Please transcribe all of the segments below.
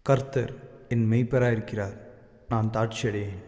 கர்த்தர் என் மெய்ப்பராயிருக்கிறார், நான் தாட்சியடையேன்.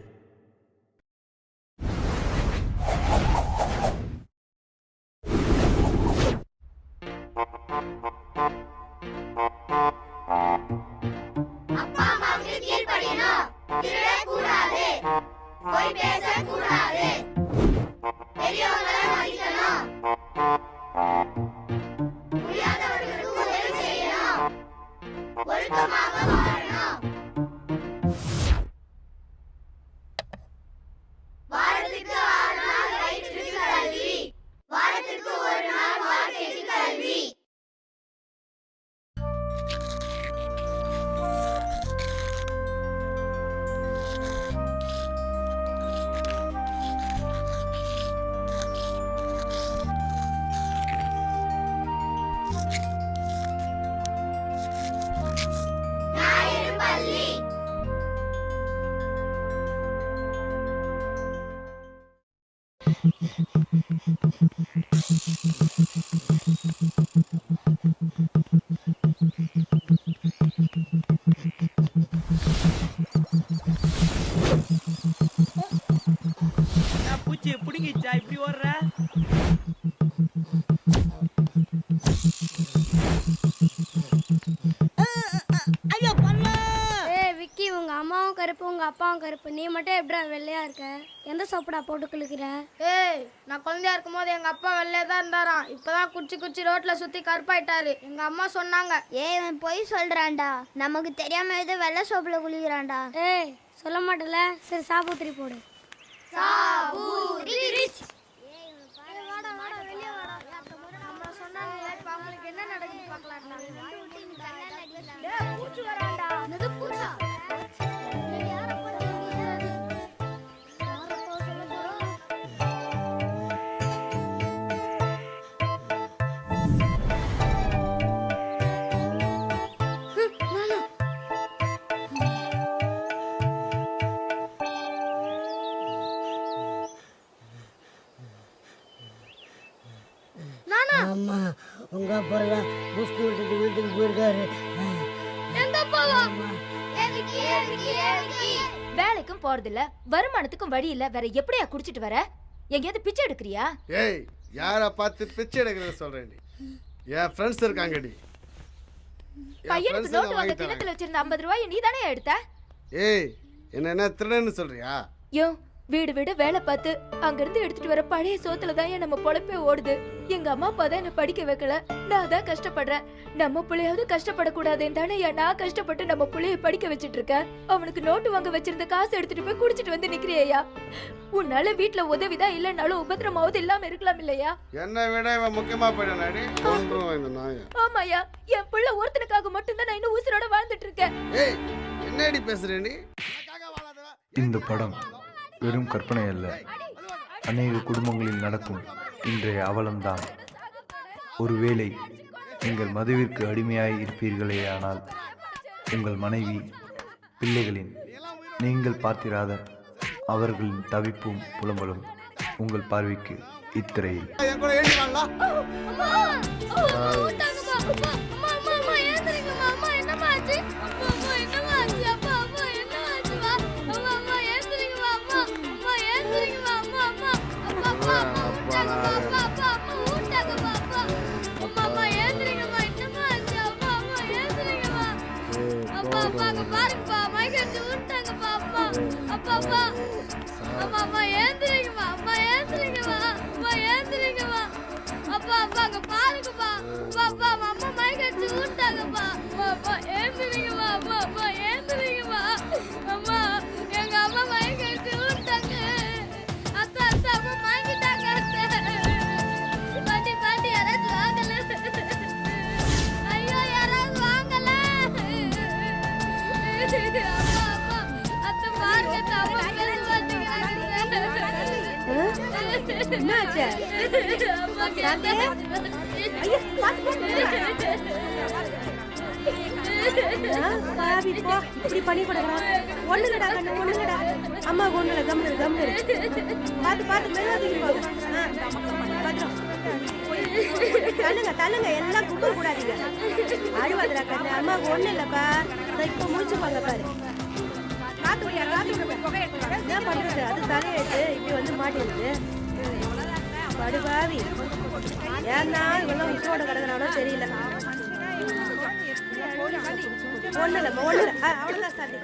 பூச்சி புடிங்கிச்சா இப்படி ஓடுற? ஐயோ பண்ணா! ஏய் விக்கி, உங்க அம்மாவும் கருப்பு உங்க அப்பாவும் கருப்பு, நீ மட்டும் எப்படா வெள்ளையா இருக்க? எந்த சோப்புடா போட்டு குளிக்கிற? ஏய், நான் குழந்தையா இருக்கும் போது எங்க அப்பா வெள்ளையா தான் இருந்தாராம். இப்பதான் குச்சி ரோட்ல சுத்தி கருப்பாயிட்டாரு. எங்க அம்மா சொன்னாங்க. ஏய், இவன் பொய் சொல்றான்டா. நமக்கு தெரியாம ஏதோ வெள்ளை சோப்புல குளிக்கிறான்டா. ஏய் சொல்ல மாட்டல, சரி சாபூத்திரி போடு. என்ன நடக்குது பார்க்கலாம். அம்மா, உங்க அப்பா புஸ்கு விட்டுட்டு வீட்டுக்கு போயிருக்காரு. வேலைக்கும் போறதில்ல, வருமானத்துக்கும் வழி இல்ல, வேற எப்படியா குடிச்சிட்டு வர? எங்கேயாவது பிச்சை எடுக்கிறியா? ஏய், யார பார்த்து பிச்சை எடுக்கிறத சொல்றேன்? என் ஃப்ரெண்ட்ஸ் இருக்காங்கடி. பையனுக்கு நோட்டு வாங்க கிணத்துல வச்சிருந்த 50 ரூபாய் நீ தானே எடுத்த? ஏய், என்ன திருடன்னு சொல்றியா? யோ, வீடு வீடு வேலை பார்த்து அங்கிருந்து எடுத்துட்டு வர பழைய சோத்துல தான் நம்ம பொழப்பே ஓடுது. எங்க அம்மா அப்பா தான் என்ன படிக்க வைக்கல, நான் தான் கஷ்டப்படுறேன். நம்ம பிள்ளையாவது கஷ்டப்படக்கூடாதுன்னு தானே நான் கஷ்டப்பட்டு நம்ம பிள்ளைய படிக்க வச்சிட்டு இருக்கேன். அவனுக்கு நோட்டு வாங்க வச்சிருந்த காசு எடுத்துட்டு போய் குடிச்சிட்டு வந்து நிக்கிறியா? உன்னால வீட்டுல உதவிதான் இல்லைன்னாலும் உபத்திரமாவது இல்லாம இருக்கலாம் இல்லையா? என்ன விட இவன் முக்கியமா போயிடானே. ஆமாயா, என் பிள்ளை ஒருத்தனுக்காக மட்டும்தான் நான் இன்னும் உசுரோட வாழ்ந்துட்டு இருக்கேன். ஏய், என்னடி பேசுற நீ? இந்த படம் வெறும் கற்பனை அல்ல, அநேக குடும்பங்களில் நடக்கும் இன்றைய அவலம்தான். ஒருவேளை நீங்கள் மதுவிற்கு அடிமையாய் இருப்பீர்களேயானால் உங்கள் மனைவி, பிள்ளைகளின் நீங்கள் பார்த்திராத அவர்களின் தவிப்பும் புலம்பலும் உங்கள் பார்வைக்கு இத்திரையில். இப்படி பண்ணி கொடுக்கலாம். ஒண்ணுங்கடா கண்ணு, ஒண்ணுங்கடா. அம்மா ஒண்ணுல கம்னு பார்த்து மெதுவா. தள்ளுங்க தள்ளுங்க எல்லாம் குப்பை கூடாதீங்க. அழுவாதுடா கண்ணு, அம்மாவுக்கு ஒண்ணு இல்லப்பா. இப்ப முடிச்சுப்பாங்க பாரு. என்ன பண்றது, அது தலையெழுத்து இப்படி வந்து மாட்டிருது. படுபாவி ஏன்னா இவெல்லாம் உச்சோட கிடக்குறானோ தெரியல. ஒண்ணு இல்ல அவ்வளவுதான் சார்.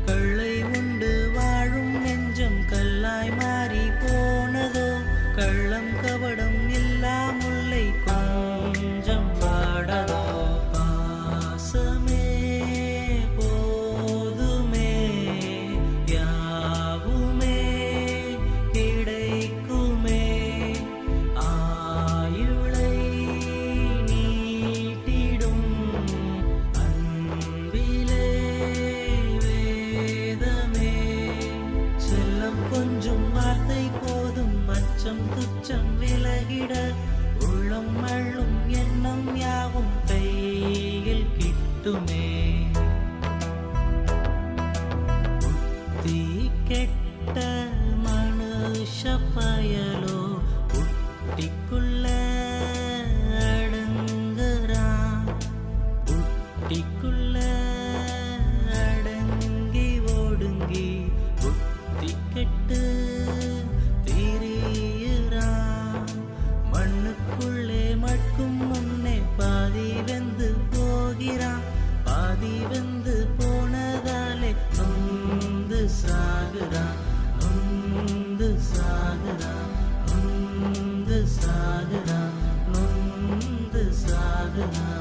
கள்ளை உண்டு வாழும் நெஞ்சம் கல்லாய் மாறி போனதோ கள்ளம் கவடம் எல்லாம் முல்லை கொஞ்சம் வாடதோ பாசமே போதுமே யாவுமே கிடைக்குமே ஆயுளை நீட்டிடும் அன்பிலே வேதமே செல்லம் கொஞ்சம் வார்த்தை போதும் அச்சம் துச்சம் விலகிட உள்ளம் அள்ளும் எண்ணம் யாவும் கையில் கிட்டுமே புத்தி கெட்ட மனுஷ பயலோ புட்டிக்குள்ள அடங்குறான் புட்டிக்குள்ள அடங்கி ஒடுங்கி புத்தி கெட்டு திரியுறான் மண்ணுக்குள்ளே மட்கும் முன்னே பாதி வெந்து போகிறான் பாதி வெந்து போனதாலே நொந்து சாகுறான் நொந்து சாகுறான் நொந்து சாகுறான் நொந்து சாகுறான்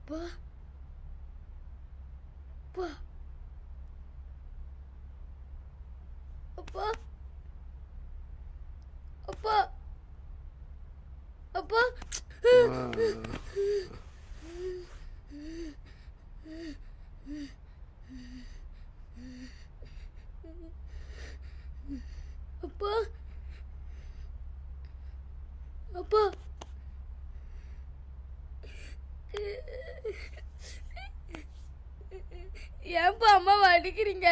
அப்பா அப்பா அப்பா அப்பா அப்பா ஏன்பா அம்மாவை அடிக்கிறீங்க?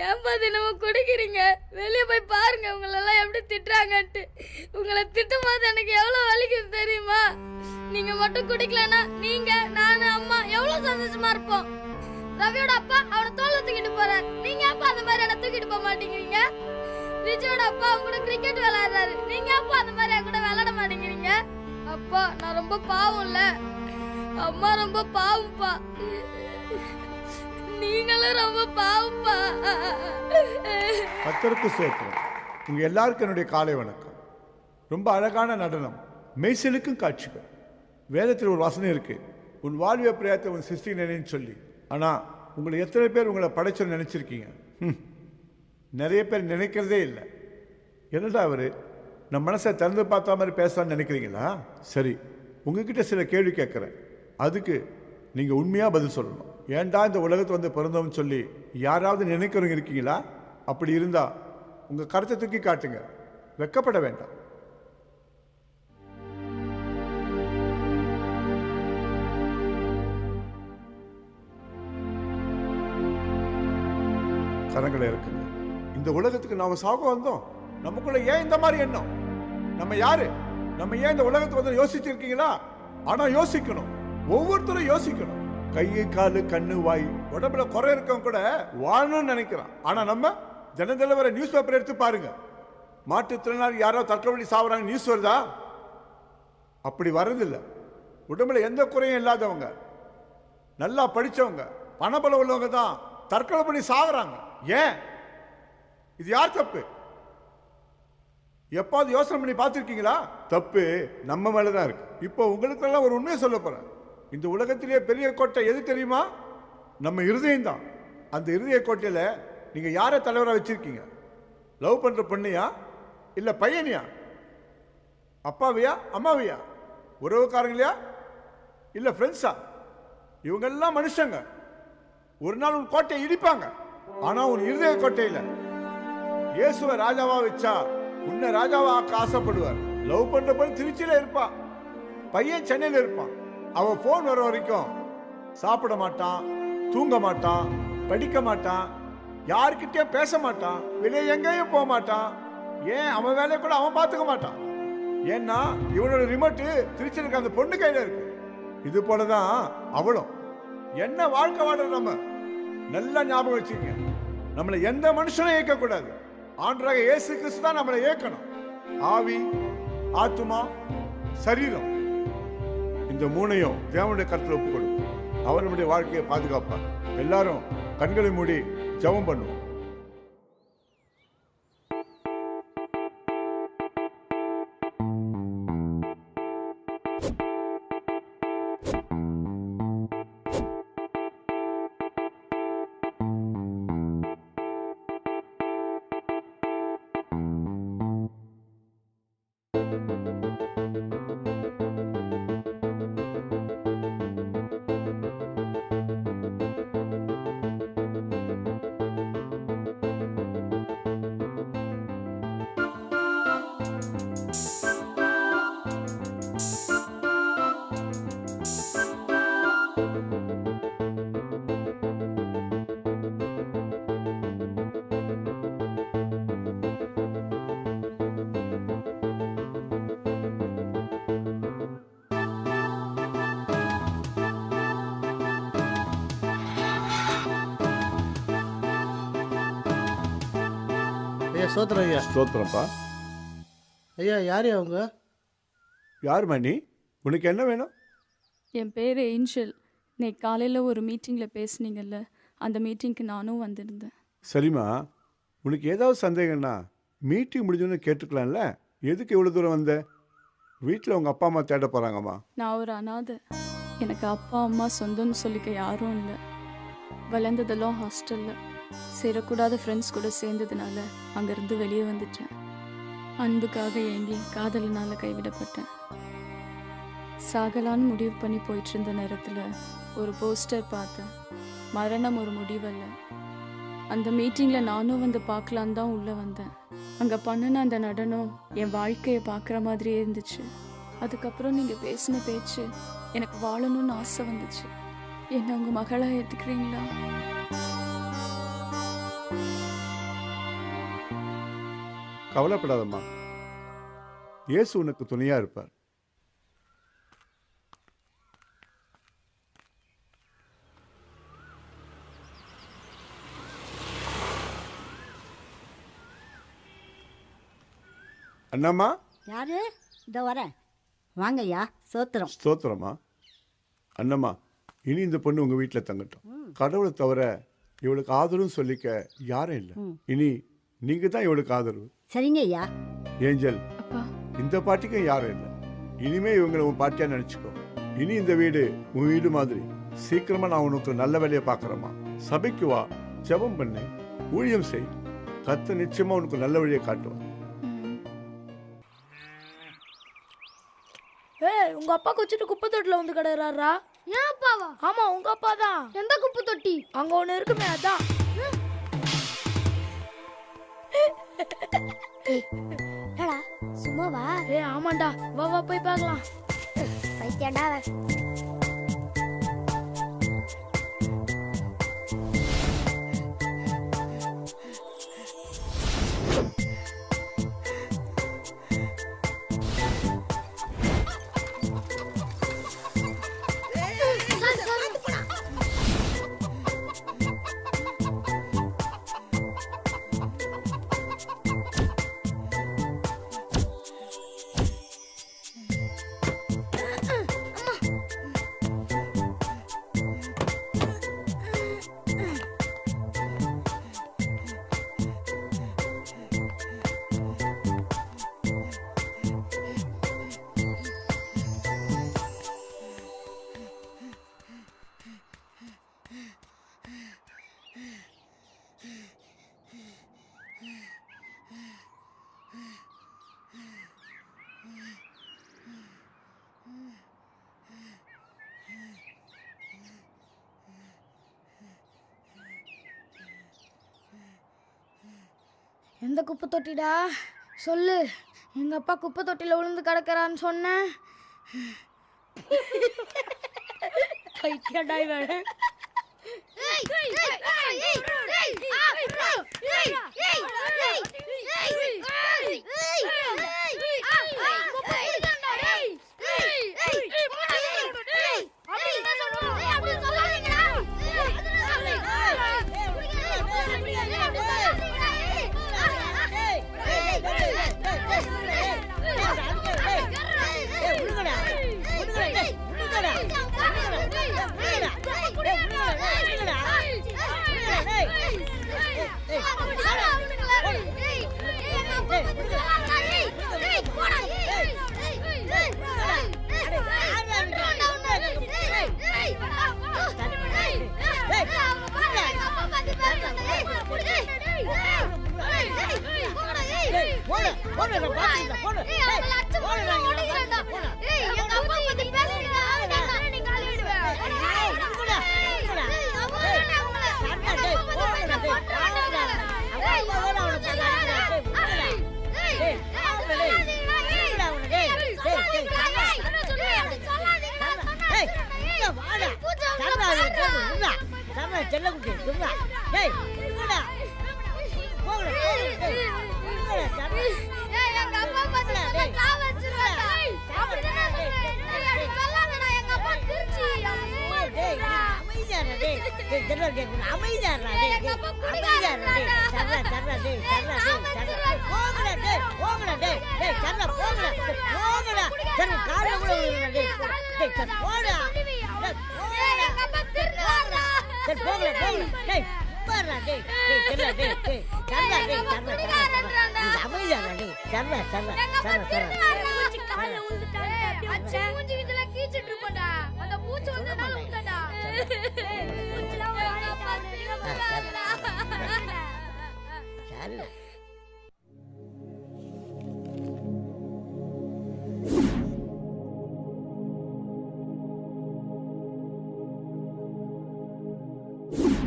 ஏன்பா தினமும் குடிக்கிறீங்க? வெளியே போய் பாருங்க உங்களெல்லாம் எப்படி திட்டுறாங்கன்ட்டு. உங்களை திட்டும் போது எனக்கு எவ்வளோ வலிக்குது தெரியுமா? நீங்க மட்டும் குடிக்கலன்னா நீங்க நானு அம்மா எவ்வளோ சந்தோஷமா இருப்போம். ரவியோட அப்பா அவனை தோல்ல தூக்கிட்டு போறாரு, நீங்க அப்பா அந்த மாதிரி என்ன தூக்கிட்டு போக மாட்டேங்கிறீங்க. ரிஜியோட அப்பா அவங்க கூட கிரிக்கெட் விளையாடுறாரு, நீங்க அப்பா அந்த மாதிரி என் கூட விளையாட மாட்டேங்கிறீங்க. அப்பா நான் ரொம்ப பாவம் இல்ல, அம்மா ரொம்ப பாவம்ப்பா, நீங்களும் ரொம்ப பாவம்ப்பா. கர்த்தருக்கு ஸ்தோத்திரம். உங்க எல்லாருக்கும் என்னுடைய காலை வணக்கம். ரொம்ப அழகான நடனம், மெய்சிலுக்கும் காட்சிகள். வேதத்தில் ஒரு வசனம் இருக்கு, உன் வாழ்விய பிரயாத்தை உன் சிருஷ்டி நினைன்னு சொல்லி. ஆனா உங்களை எத்தனை பேர் உங்களை படைச்சு நினைச்சிருக்கீங்க? நிறைய பேர் நினைக்கிறதே இல்லை. என்னடா அவரு நம்ம மனசை திறந்து பார்த்தா மாதிரி பேசலான்னு நினைக்கிறீங்களா? சரி, உங்ககிட்ட சில கேள்வி கேட்குறேன், அதுக்கு நீங்கள் உண்மையாக பதில் சொல்லணும். ஏன்டா இந்த உலகத்தை வந்து பிறந்தோம்னு சொல்லி யாராவது நினைக்கிறவங்க இருக்கீங்களா? அப்படி இருந்தா உங்கள் கருத்தை தூக்கி காட்டுங்க, வெட்கப்பட வேண்டாம். கரங்களை இருக்குங்க. இந்த உலகத்துக்கு நாம சாக வந்தோம், நமக்குள்ள ஏன் இந்த மாதிரி எண்ணம்? நம்ம யாரு? நம்ம ஏன் இந்த உலகத்தை வந்து யோசிச்சிருக்கீங்களா? ஆனா யோசிக்கணும், ஒவ்வொருத்தரும் யோசிக்கணும். கையை காலு கண்ணு வாய் உடம்புல குறை இருக்கவங்க கூட வாழணும்னு நினைக்கிறான். ஆனா நம்ம தினதினம் வர நியூஸ் பேப்பர் எடுத்து பாருங்க, மாற்றுத்திறனாளி யாரோ தற்கொலை சாவுறாங்க நியூஸ் வருதா? அப்படி வர்றதில்லை. உடம்புல எந்த குறையும் இல்லாதவங்க, நல்லா படிச்சவங்க, பணபலம் உள்ளவங்க தான் தற்கொலை பண்ணி சாகுறாங்க. ஏன்? இது யார் தப்பு? எப்பாவது யோசனை பண்ணி பார்த்துருக்கீங்களா? தப்பு நம்ம மேலதான் இருக்கு. இப்போ உங்களுக்கெல்லாம் ஒரு உண்மையை சொல்ல போறேன். இந்த உலகத்திலேயே பெரிய கோட்டை எது தெரியுமா? நம்ம இருதயம் தான். அந்த இருதய கோட்டையில நீங்க யாரை தலைவராக வச்சிருக்கீங்க? லவ் பண்ணுற பொண்ணையா இல்லை பையனியா? அப்பாவையா அம்மாவையா? உறவுக்காரங்களையா இல்லை ஃப்ரெண்ட்ஸா? இவங்கெல்லாம் மனுஷங்க. ஒரு நாள் உன் கோட்டையை இடிப்பாங்க. ஆனால் உன் இருதய கோட்டையில் இயேசுவை ராஜாவா வச்சா உன்னை ராஜாவா ஆக்க ஆசைப்படுவார். லவ் பண்ணுற பொண்ணு திருச்சியில் இருப்பான், பையன் சென்னையில் இருப்பான். அவன் ஃபோன் வர வரைக்கும் சாப்பிட மாட்டான், தூங்க மாட்டான், படிக்க மாட்டான், யாருக்கிட்டேயும் பேச மாட்டான், வெளியே எங்கேயும் போக மாட்டான். ஏன் அவன் வேலையை கூட அவன் பார்த்துக்க மாட்டான். ஏன்னா இவனோட ரிமோட்டு திருச்சி இருக்க அந்த பொண்ணு கையில் இருக்கு. இது போலதான் அவளும். என்ன வாழ்க்கை வாடுற நம்ம நல்லா ஞாபகம் வச்சுக்கங்க. நம்மளை எந்த மனுஷனும் இயக்கக்கூடாது. ஆண்டவராக இயேசு கிறிஸ்து தான் நம்மளை இயக்கணும். ஆவி, ஆத்துமா, சரீரம், இந்த மூணையும் தேவனுடைய கருத்தில் ஒப்பு கொடுக்கும். அவர் நம்முடைய வாழ்க்கையை பாதுகாப்பார். எல்லாரும் கண்களை மூடி ஜெபம் பண்ணுவோம். ஐயா சோத்திரம் ஐயா. ஸ்தோத்திரம்ப்பா. ஐயா யார் அவங்க? யாரும்மா நீ? உனக்கு என்ன வேணும்? என் பேர் ஏஞ்சல். இன்னைக்கு காலையில் ஒரு மீட்டிங்கில் பேசுனீங்கல்ல, அந்த மீட்டிங்க்கு நானும் வந்திருந்தேன். சரிம்மா, உனக்கு ஏதாவது சந்தேகம்னா மீட்டிங் முடிஞ்சோன்னு கேட்டுக்கலாம்ல. எதுக்கு இவ்வளோ தூரம் வந்த? வீட்டில் உங்கள் அப்பா அம்மா தேட போகிறாங்கம்மா. நான் ஒரு அனாதை. எனக்கு அப்பா அம்மா சொந்தம்னு சொல்லிக்க யாரும் இல்லை. வளர்ந்ததெல்லாம் ஹாஸ்டலில். சேரக்கூடாத ஃப்ரெண்ட்ஸ் கூட சேர்ந்ததுனால அங்கேருந்து வெளியே வந்துட்டேன். அன்புக்காக ஏங்கி காதலினால் கைவிடப்பட்டேன். சாகலான்னு முடிவு பண்ணி போயிட்டு இருந்த நேரத்தில் ஒரு போஸ்டர் பார்த்தேன். மரணம் ஒரு முடிவல்ல. அந்த மீட்டிங்கில் நானும் வந்து பார்க்கலான்னு தான் உள்ளே வந்தேன். அங்கே பண்ணின அந்த நடனம் என் வாழ்க்கையை பார்க்குற மாதிரியே இருந்துச்சு. அதுக்கப்புறம் நீங்கள் பேசின பேச்சு எனக்கு வாழணும்னு ஆசை வந்துச்சு. என்னை உங்கள் மகளாக ஏற்றுக்கிறீங்களா? கவலைப்படாதம்மா, இயேசு உனக்கு துணையாக இருப்பார். அண்ணாம்மா. யாரு? இதோ வரேன். வாங்க ஐயா. சோத்திரம். ஸ்தோத்திரமா. அண்ணம்மா, இனி இந்த பொண்ணு உங்கள் வீட்டில் தங்கட்டும். கடவுளை தவிர இவளுக்கு ஆதரவு சொல்லிக்க யாரும் இல்லை. இனி நீங்கள் தான் இவளுக்கு ஆதரவு. சரிங்க ஐயா. ஏஞ்சல், இந்த பாட்டிக்கும் யாரும் இல்லை. இனிமே இவங்களை உன் பாட்டியாக நினச்சிக்கோ. இனி இந்த வீடு உன் வீடு மாதிரி. சீக்கிரமாக நான் உனக்கு நல்ல வேலையை பார்க்குறேம்மா. சபைக்கு வா, ஜெபம் பண்ணு, ஊழியம் செய். கர்த்தர் நிச்சயமாக உனக்கு நல்ல வழியை காட்டுவான். ஏய், உங்க அப்பா குச்சிட்டு குப்பை தொட்டில வந்து கிடக்குறாரா? ஏன் அப்பாவா? ஆமா, உங்க அப்பா தான். எந்த குப்பை தொட்டி? அங்க ஒண்ணு இருக்குமே, அதான். ஏடா சும்மாவா? ஏய் ஆமாண்டா, வா வா போய் பார்க்கலாம். பைத்தியடா. எந்த குப்பை தொட்டிடா சொல்லு. எங்கள் அப்பா குப்பை தொட்டியில் விழுந்து கிடக்கிறான்னு சொன்னேன். பைத்தியடா இவன்.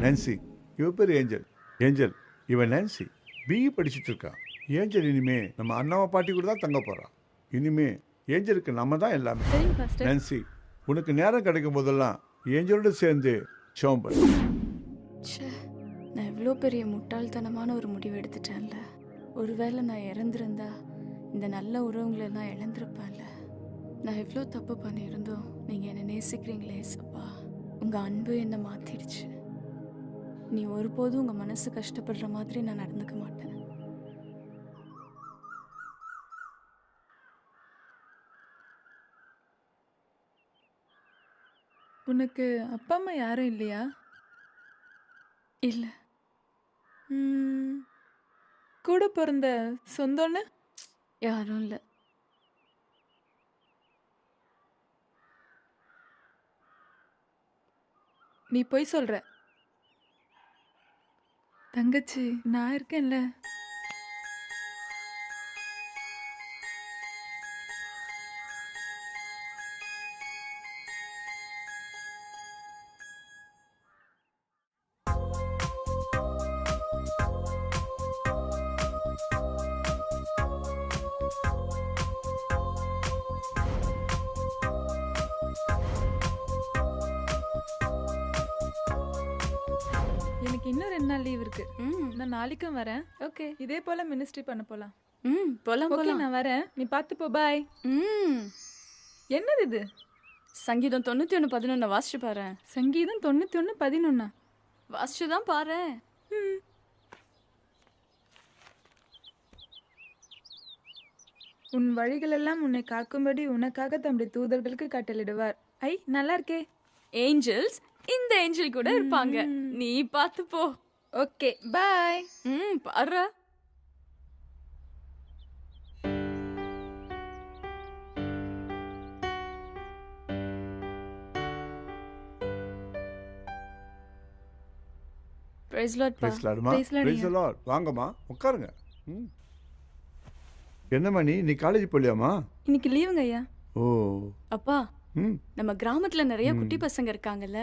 நான்சி, இவ பேர் ஏஞ்சல். ஏஞ்சல், இவன் நான்சி பிஇ படிச்சுட்டு இருக்கான். ஏஞ்சல் இனிமே நம்ம அண்ணாவை பாட்டி கூட தான் தங்க போறான். இனிமே ஏஞ்சலுக்கு நம்ம தான் எல்லாமே. நான்சி, உனக்கு நேரம் கிடைக்கும் போதெல்லாம் ஏஞ்சலோட சேர்ந்து சோம்பல். நான் எவ்வளோ பெரிய முட்டாள்தனமான ஒரு முடிவு எடுத்துட்டேன்ல. ஒருவேளை நான் இறந்துருந்தா இந்த நல்ல உறவுங்களை நான் இழந்திருப்பேன்ல. நான் எவ்வளோ தப்பு பண்ணியிருந்தோம் நீங்கள் என்னை நேசிக்கிறீங்களே சப்பா. உங்கள் அன்பு என்னை மாற்றிடுச்சு. நீ ஒருபோதும் உங்கள் மனசு கஷ்டப்படுற மாதிரி நான் நடந்துக்க மாட்டேன். உனக்கு அப்பா அம்மா யாரும் இல்லையா? இல்லை. கூட பிறந்த சொந்தம்னு யாரும் இல்லை. நீ போய் சொல்ற. தங்கச்சி நான் இருக்கேன்ல. எனக்கு இன்னும் 2 நாள் லீவ் இருக்கு. நான் நாளைக்கும் வரேன். ஓகே. இதே போல மினிஸ்ட்ரி பண்ண போலாம். போலாம் ஓகே, போலாம். நான் வரேன். நீ பார்த்து போ. பாய். என்னது இது? சங்கீதம் 91:11 வாசிச்சு பாரு. சங்கீதம் 91:11 வாசிச்சு தான் பாரு. உன் வழிகளெல்லாம் உன்னை காக்கும்படி உனக்காக தம்முடைய தூதர்களுக்கு கட்டளிடுவார். ஐ, நல்லா இருக்கே. ஏஞ்சல்ஸ் இந்த ஏஞ்சல் கூட இருப்பாங்க. நீ பார்த்து போ. Okay, bye. பாரு. பிரைஸ் லார்ட் பா. Praise lord. வாங்கம்மா உட்காருங்க. என்னம்மா நீ காலேஜ் போலியாமா? இன்னைக்கு லீவுங்க ஐயா. ஓ அப்பா, நம்ம கிராமத்துல நிறைய குட்டி பசங்க இருக்காங்கல்ல,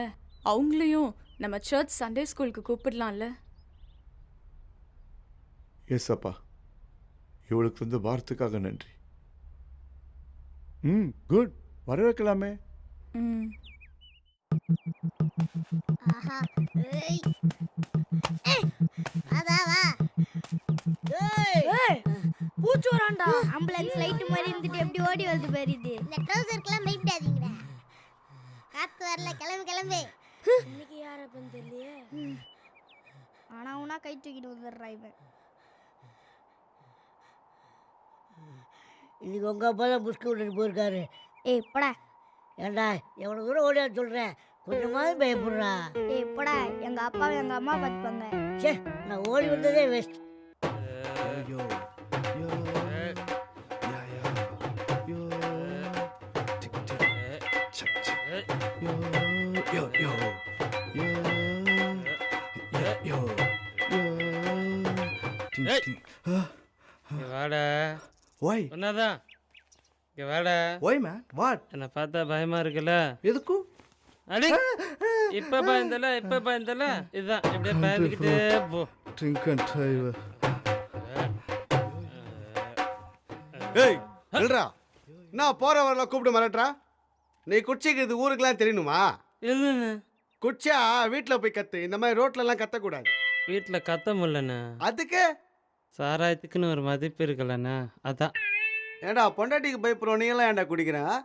அவங்களையும் நம்ம சர்ச் சண்டே ஸ்கூலுக்கு கூப்பிடலாம்ல. எஸ் அப்பா, இவளுக்கு வந்து வார்த்தைக்காக நன்றி. குட், வர வைக்கலாமே. பூச்சி வரான்டா. ஆம்புலன்ஸ் லைட் மாதிரி இருந்துட்டு எப்படி ஓடி வருது பாரு. இது இந்த ட்ரவுசர்க்கெல்லாம் பயப்படாதீங்கடா. காத்து வரல, கிளம்பு கிளம்பு. இன்னைக்கு யார பன் தெரியலையே. ஆனா உனா கை தூக்கிட்டு வந்துடுறா இவன். இன்னைக்கு உங்கள் அப்பா தான் புஷ்கு விட்டுட்டு போயிருக்காரு. ஏய் போடா. ஏண்டா எவ்வளோ தூரம் ஓடியா சொல்கிறேன், கொஞ்சமாவது பயப்படுறா. ஏய் போடா, எங்க அப்பாவை எங்க அம்மா பார்த்துப்பாங்க. சே, நான் ஓடி வந்ததே வேஸ்ட். வாடா. ஓய் என்னதான் இங்க வாடா. ஓய் மேன், வாட்? என்னை பார்த்தா பயமா இருக்குல்ல? எதுக்கு? அடி இப்ப பயந்தல, இப்ப பயந்தல. இதுதான் இப்படியே பயந்துக்கிட்டே போ. Drink and drive. ஏய் நில்றா. நான் போற வரல கூப்பிட்டு மிரட்டுறா. நீ குச்சிக்கிறது ஊருக்குலாம் தெரியணுமா? இல்லைண்ணே. குச்சியா வீட்டில் போய் கத்து. இந்த மாதிரி ரோட்லலாம் கத்தக்கூடாது. வீட்டில் கத்த முடியலண்ணே. அதுக்கு சாராயத்துக்குன்னு ஒரு மதிப்பு இருக்குல்லண்ணா, அதான். ஏண்டா பொண்டாட்டிக்கு பயப்படுறோம், நீங்களாம் ஏன்டா குடிக்கிறேன்?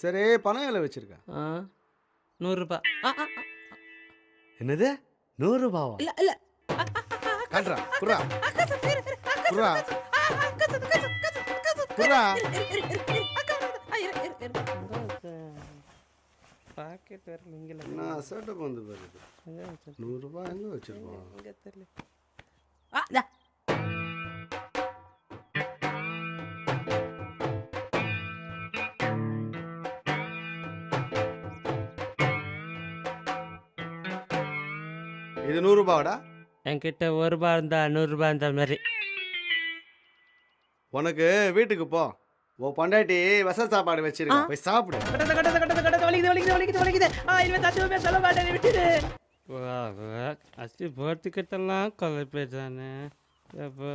சரி, பணம் எவ்வளோ வச்சிருக்கேன்? 100 ரூபாய். என்னது 100 ரூபாவா? காட்டுறா, குர்ரா குர்ரா குர்ரா. பாக்கெட் வேற நீங்கள நான் சட்டக்கு வந்து பாருது. 100 ரூபாய் எங்கே வச்சிருக்கோம்? எங்கே தெரியல. இது 100 ரூபாடா. என்கிட்ட 1 ரூபாய் இருந்தா 100 ரூபாய் இருந்தா மாதிரி. உனக்கு வீட்டுக்கு போ, உன் பொண்டாட்டி வச சாப்பாடு வச்சிருக்கா, போய் சாப்பிடு. அசி போட்டுக்கிட்டெல்லாம் கொலை போயிட்டானே. எப்போ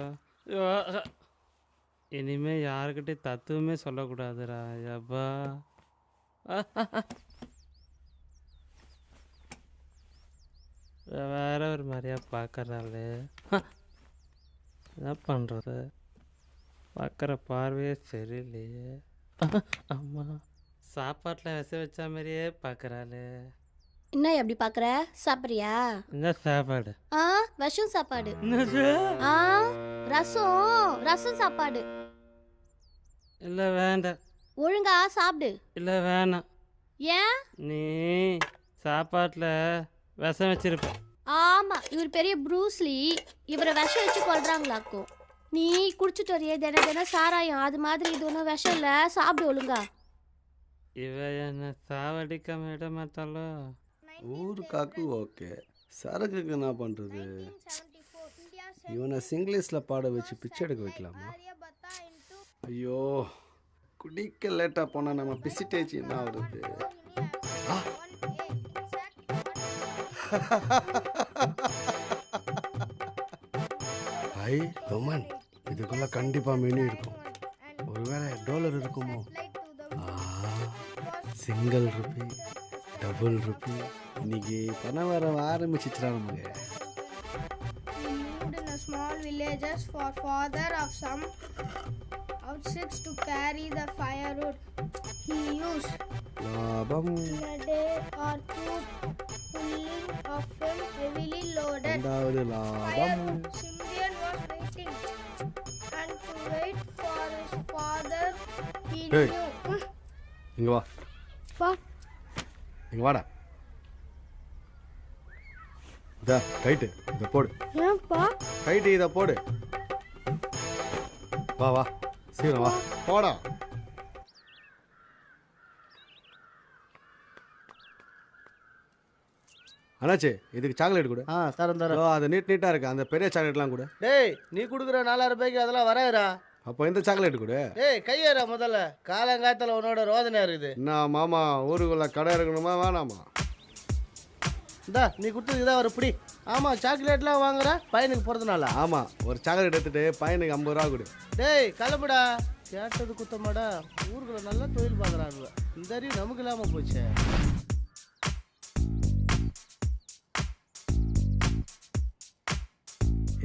இனிமே யாருக்கிட்டே தத்துவமே சொல்லக்கூடாதுடா. எப்பா வேற ஒரு மாதிரியா பார்க்கறாளே. என்ன பண்ணுறது? பார்க்குற பார்வையே சரியில்லையே. அம்மா சாப்பாட்டில் விச வச்ச மாதிரியே பார்க்குறாளே. என்ன எப்படி பார்க்குற? சாப்பிட்றியா? என்ன சாப்பாடு? விஷம் சாப்பாடு. என்னது? ரசம் சாப்பாடு. இல்லை வேண்டாம். ஒழுங்கா சாப்பிடு. இல்லை வேணாம். ஏன்? நீ சாப்பாட்டில் விஷம் வச்சிருப்ப. ஆமா, இவர் பெரிய ப்ரூஸ்லி. இவரை விஷம் வச்சு கொள்றாங்களாக்கும். நீ குடிச்சிட்டு வரையே தினம் சாராயம், அது மாதிரி இது ஒன்றும் விஷம் இல்லை. சாப்பிடு ஒழுங்கா. இவ என்ன சாவடிக்காம விட மாட்டாளோ? ஊருக்காக்கு ஓகே, சரக்குக்கு என்ன பண்ணுறது? இவனை சிங்கிலீஷில் பாட வச்சு பிச்சை எடுக்க வைக்கலாமா? ஐயோ, குடிக்க லேட்டாக போனால் நம்ம பிசிட்டேஜ் என்ன ஆகுறது? ஐ ரொமன், இதுக்குள்ள கண்டிப்பாக மெனு இருக்கும். ஒருவேளை $1 இருக்குமோ? Single rupee, double rupee. இன்னைக்கு பணம் வர ஆரம்பிச்சிச்சுடா நமக்கு. In a small villages for father of some outsticks to carry the firewood. He used லாபம் in a day or two pulling of him heavily loaded ரெண்டாவது லாபம். firewood. Simeon was waiting and to wait for his father. He Hey. knew. இங்க வா, இங்க வாடா. இதா கைட்டு, இதை போடு. ஏன்பா? கைட்டு இதை போடு. வா வா, சீக்கிரம் வா, போடா. அண்ணாச்சி, இதுக்கு சாக்லேட் கொடு. தரேன். அது நீட்டாக இருக்கு. அந்த பெரிய சாக்லேட்லாம் கொடு. டேய், நீ கொடுக்குற 4000 ரூபாய்க்கு அதெல்லாம் வராதுடா. அப்போ இந்த சாக்லேட் கொடு. டேய், கையேறா முதல்ல. காலங்காலத்தில் உன்னோட ரோதனை இருக்குது. என்ன மாமா, ஊருக்குள்ள கடை இருக்கணுமா வேணாமா? இந்தா நீ கொடுத்ததுக்கு தான் ஒரு பிடி. ஆமாம் சாக்லேட்லாம் வாங்குற பையனுக்கு பிறந்தனால. ஆமாம், ஒரு சாக்லேட் எடுத்துட்டு பையனுக்கு 50 ரூபா கொடு. டேய் கிளம்புடா. கேட்டது குத்தமாடா. ஊருக்குள்ள நல்லா தொழில் பார்க்குறாங்க. இந்த அறிவு நமக்கு இல்லாமல் போச்சு.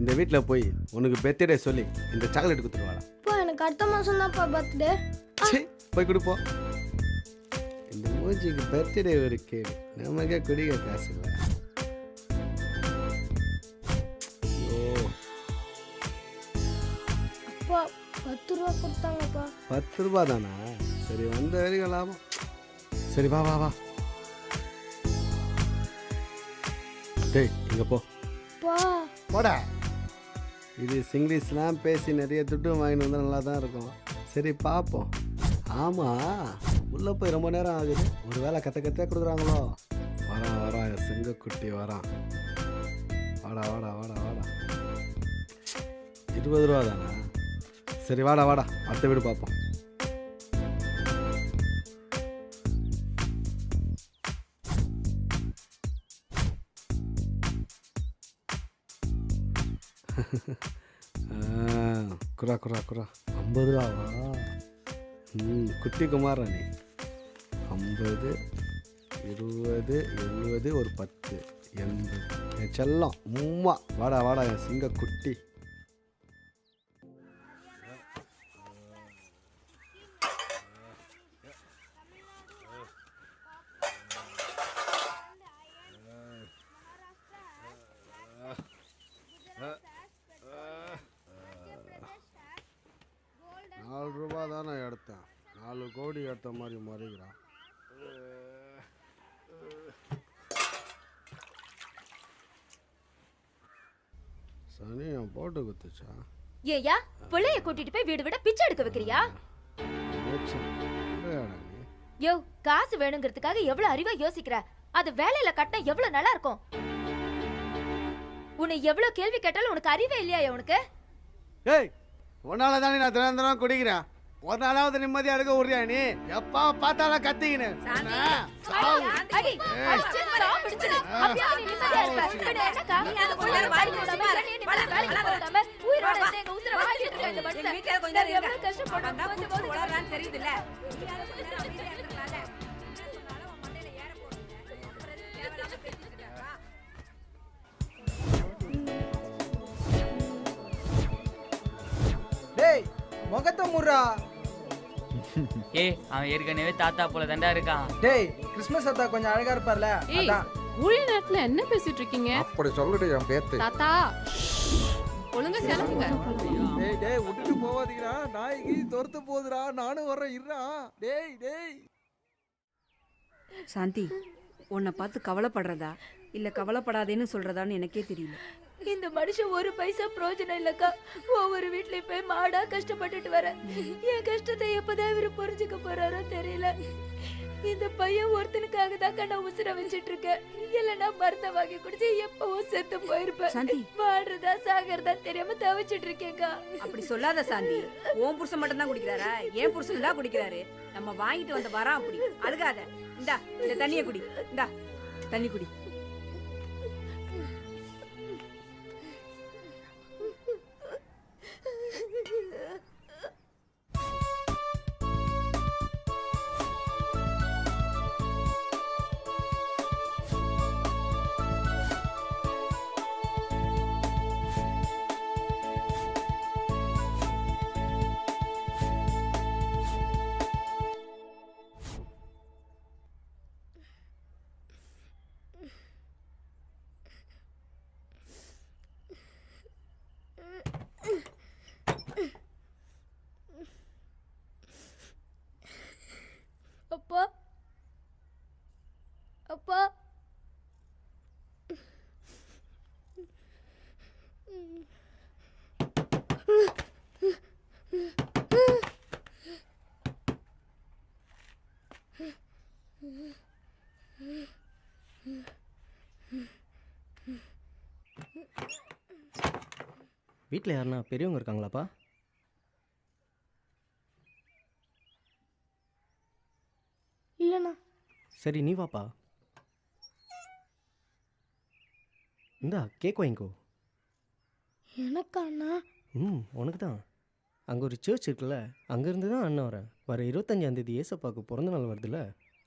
இந்த வீட்டில் போய் உனக்கு பர்த்டே சொல்லி இந்த சாக்லேட் கொடுத்துருவாடா. இப்போ எனக்கு அடுத்த மாதம் தான்ப்பா பர்த்டே. சரி போய் கொடுப்போம். இந்த மூஞ்சிக்கு பர்த்டே ஒரு கேடு, நமக்கே குடிக்க காசு இல்லை. அப்பா 10 ரூபா கொடுத்தாங்கப்பா. 10 ரூபா தானா? சரி வந்த வரைக்கும் லாபம். சரி வா வா வா. டேய் இங்கே போ. போடா. இது இங்கிலீஷ்லாம் பேசி நிறைய துட்டு வாங்கிட்டு வந்தால் நல்லா தான் இருக்கும். சரி பார்ப்போம். ஆமாம், உள்ளே போய் ரொம்ப நேரம் ஆகுது. ஒரு வேளை கற்ற கொடுக்குறாங்களோ? வரான் சிங்கக்குட்டி வரான். வாடா வாடா வாடா வாடா. 20 ரூபா தானா? சரி வாடா வாடா, அடுத்த வீடு பார்ப்போம். குரா குரா குரா. 50 ரூபாவா? குட்டி குமாரா நீ. 50, 20, 70, ஒரு 10, 80. என் செல்லம் உம்மா. வாடா வாடா என் சிங்க குட்டி. ₹4 தானே எடுத்தேன். 4 கோடி எடுத்த மாதிரி மறைகிறான். சனியம் போட்டு குத்துச்சா? ஏயா பிள்ளைய கூட்டிட்டு போய் வீடு விட பிச்சை எடுக்க வைக்கிறியா? யோ காசு வேணுங்கிறதுக்காக எவ்வளவு அறிவா யோசிக்கிற. அது வேலையில கட்டினா எவ்வளவு நல்லா இருக்கும். உன்னை எவ்வளவு கேள்வி கேட்டாலும் உனக்கு அறிவே இல்லையா உனக்கு? ஏய், உன்னால தானே நான் தினம் குடிக்கிறேன். ஒரு நாளாவது நிம்மதியா எடுக்க விடுறியா நீ? எப்ப பார்த்தாலும் கத்திக்கினு. டேய் முகத்தை முறா. ஏய் அவன் ஏற்கனவே தாத்தா போல தாண்டா இருக்கான். டேய் கிறிஸ்மஸ் தாத்தா கொஞ்சம் அழகா இருப்பார்ல அதான். ஊழிய நேரத்துல என்ன பேசிட்டு இருக்கீங்க? அப்படி சொல்லுடி என் பேத்து. தாத்தா ஒழுங்கா செலவுங்க. டேய் டேய் விட்டுட்டு போவாதீங்கடா. நாய்க்கு துரத்து போகுதுடா. நானும் வர்றேன் இருடா. டேய் டேய். சாந்தி, உன்னை பார்த்து கவலைப்படுறதா இல்ல கவலைப்படாதேன்னு சொல்றதான்னு எனக்கே தெரியல. இந்த மனுஷன் ஒரு பைசா பிரயோஜனம் இல்லக்கா. ஒவ்வொரு வீட்லயும் போய் மாடா கஷ்டப்பட்டுட்டு வர. என் கஷ்டத்தை எப்பதான் இவரு புரிஞ்சுக்க போறாரோ தெரியல. இந்த பையன் ஒருத்தனுக்காக தான் நான் உசுர வச்சிட்டு இருக்கேன். இல்லைன்னா மருந்த வாங்கி குடிச்சு எப்பவும் செத்து போயிருப்பேன். வாழ்றதா சாகிறதா தெரியாம தவிச்சிட்டு இருக்கேன்க்கா. அப்படி சொல்லாத சாந்தி. உன் புருஷன் மட்டும் தான் குடிக்கிறாரா? ஏன் புருஷன் தான் குடிக்கிறாரு. நம்ம வாங்கிட்டு வந்த வரோம் அப்படி அழுகாத. இந்தா இந்த தண்ணியை குடி. இந்தா தண்ணி குடி. அப்பா அப்பா வீட்டில் யாருன்னா பெரியவங்க இருக்காங்களாப்பா? இல்லைண்ணா. சரி நீ வாப்பா. இந்தா கேக் வாங்கிக்கோ. எனக்கா அண்ணா? உனக்கு தான். அங்கே ஒரு சர்ச் இருக்குல்ல, அங்கேருந்து தான் அண்ணன் வரேன். வர 25ஆந்தேதி ஏசப்பாவுக்கு பிறந்த நாள் வருதுல்ல,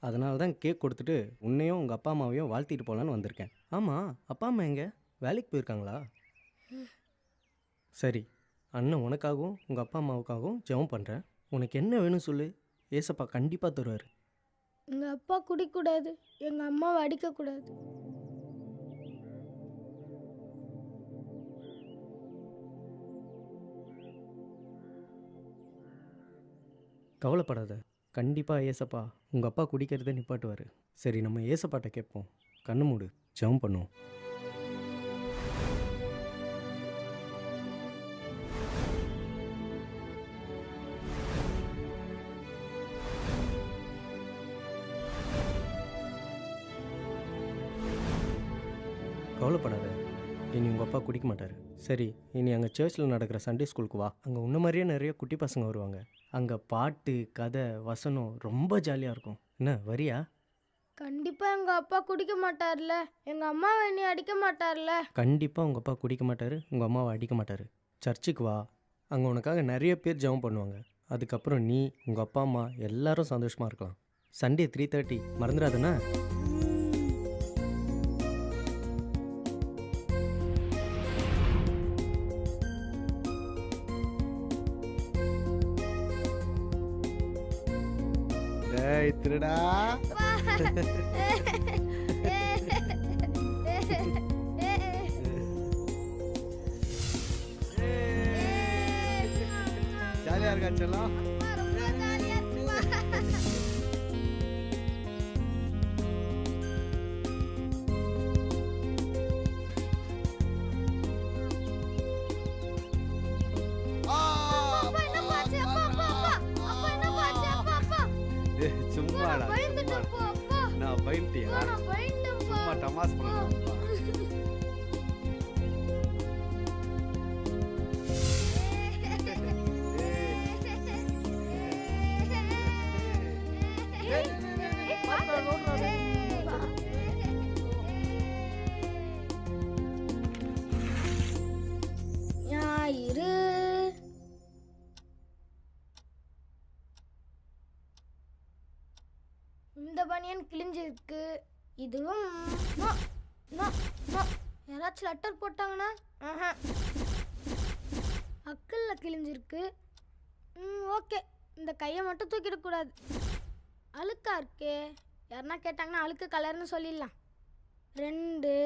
அதனால தான் கேக் கொடுத்துட்டு உன்னையும் உங்கள் அப்பா அம்மாவையும் வாழ்த்திட்டு போகலான்னு வந்திருக்கேன். ஆமாம், அப்பா அம்மா எங்கே? வேலைக்கு போயிருக்காங்களா? சரி, அண்ணன் உனக்காகவும் உங்கள் அப்பா அம்மாவுக்காகவும் ஜெபம் பண்ணுறேன். உனக்கு என்ன வேணும் சொல்லு, ஏசப்பா கண்டிப்பாக தருவார். எங்கள் அப்பா குடிக்கூடாது, எங்கள் அம்மாவை அடிக்கக்கூடாது. கவலைப்படாத, கண்டிப்பாக ஏசப்பா உங்கள் அப்பா குடிக்கிறத நிப்பாட்டுவார். சரி, நம்ம ஏசப்பாட்ட கேட்போம். கண்ணு மூடு, ஜெபம் பண்ணுவோம். கவலைப்படாத, இனி உங்கள் அப்பா குடிக்க மாட்டார். சரி, இனி அங்கே சர்ச்சில் நடக்கிற சண்டே ஸ்கூலுக்கு வா. அங்கே உன்ன மாதிரியே நிறைய குட்டி பசங்க வருவாங்க. அங்கே பாட்டு, கதை, வசனம் ரொம்ப ஜாலியாக இருக்கும். என்ன, வரியா? கண்டிப்பாக எங்கள் அப்பா குடிக்க மாட்டார்ல, எங்கள் அம்மாவை என்னை அடிக்க மாட்டார்ல. கண்டிப்பாக உங்கள் அப்பா குடிக்க மாட்டார், உங்கள் அம்மாவை அடிக்க மாட்டார். சர்ச்சுக்கு வா, அங்கே உனக்காக நிறைய பேர் ஜெபம் பண்ணுவாங்க. அதுக்கப்புறம் நீ, உங்கள் அப்பா அம்மா எல்லாரும் சந்தோஷமாக இருக்கலாம். சண்டே 3:30 மறந்துடாதுண்ணா. திருடா ஜாலியா இருக்கா செல்லம்? சும்மாடா, நான் பயந்துட்டியா? சும்மா டமாஸ் பண்ணலாம். ஞாயிறு இந்த பனியன் கிழிஞ்சிருக்கு. இதுவும் யாராச்சும் லெட்டர் போட்டாங்கன்னா அக்கல்ல கிழிஞ்சிருக்கு. ஓகே, இந்த கையை மட்டும் தூக்கிடக்கூடாது. அழுக்கா இருக்கே, யாருன்னா கேட்டாங்கன்னா அழுக்கு கலர்னு சொல்லிடலாம். 2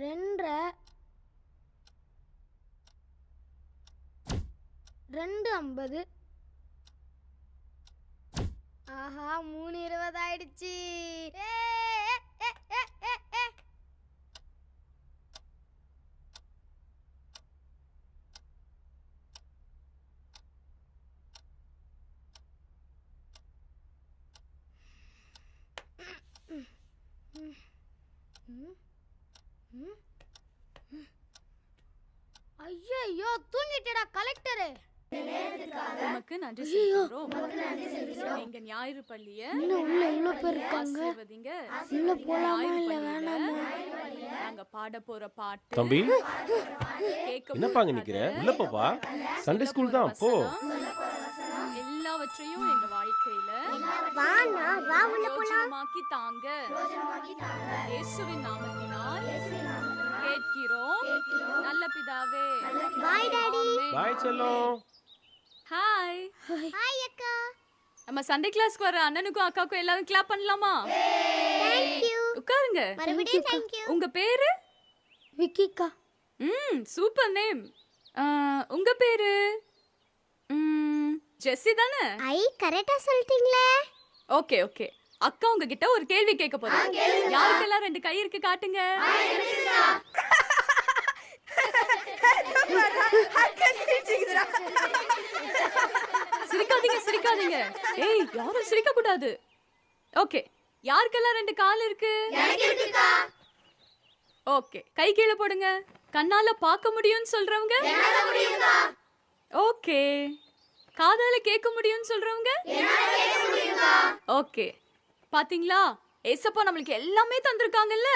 2 2:50. ஆஹா, 3:20 ஆயிடுச்சு. ஐயோ, தூங்கிட்டடா கலெக்டரு. உமக்கு நன்றி செலுத்துகிறோம். எங்க ஞாயிறு பள்ளிய உள்ள இவ்ளோ பேர் இருக்காங்க. ஆசீர்வதிங்க. உள்ள போலாமா இல்ல வேணாமா? நாங்க பாட போற பாட்டு. தம்பி, என்னப்பாங்க நிக்கிற? உள்ள போப்பா. சண்டே ஸ்கூல் தான், போ. எல்லாவற்றையும் எங்க வாழ்க்கையில யோஜனமாக்கி தாங்க. இயேசுவின் நாமத்தினால் கேட்கிறோம் நல்ல பிதாவே. Bye daddy. பாய் செல்லம். ஹாய். ஹாய் அக்கா. நம்ம சண்டே கிளாஸ்க்கு வர அண்ணனுக்கும் அக்காவுக்கும் எல்லாரும் கிளாப் பண்ணலாமா? Thank you. உட்காருங்க. மறுபடியும் thank you. உங்க பேரு? விக்கிக்கா. Super name. உங்க பேரு? ஜெஸ்ஸி தானே? ஐ கரெக்ட்டா சொல்லிட்டீங்களே. Okay okay. அக்கா உங்ககிட்ட ஒரு கேள்வி கேட்க போறேன். யாருக்கெல்லாம் 2 கை இருக்கு காட்டுங்க. சிரிக்காதீங்க சிரிக்காதீங்க. ஏய், யாரும் சிரிக்க கூடாது. ஓகே, யாருக்கெல்லாம் 2 கால் இருக்கு? எனக்கு இருக்குக்கா. ஓகே, கை கீழே போடுங்க. கண்ணால பார்க்க முடியும்னு சொல்றவங்க? என்னால முடியும்க்கா. ஓகே, காதால கேட்க முடியும்னு சொல்றவங்க? என்னால கேட்க முடியும்க்கா. ஓகே, பாத்தீங்களா, ஏசப்பா நம்மளுக்கு எல்லாமே தந்திருக்காங்கல்ல.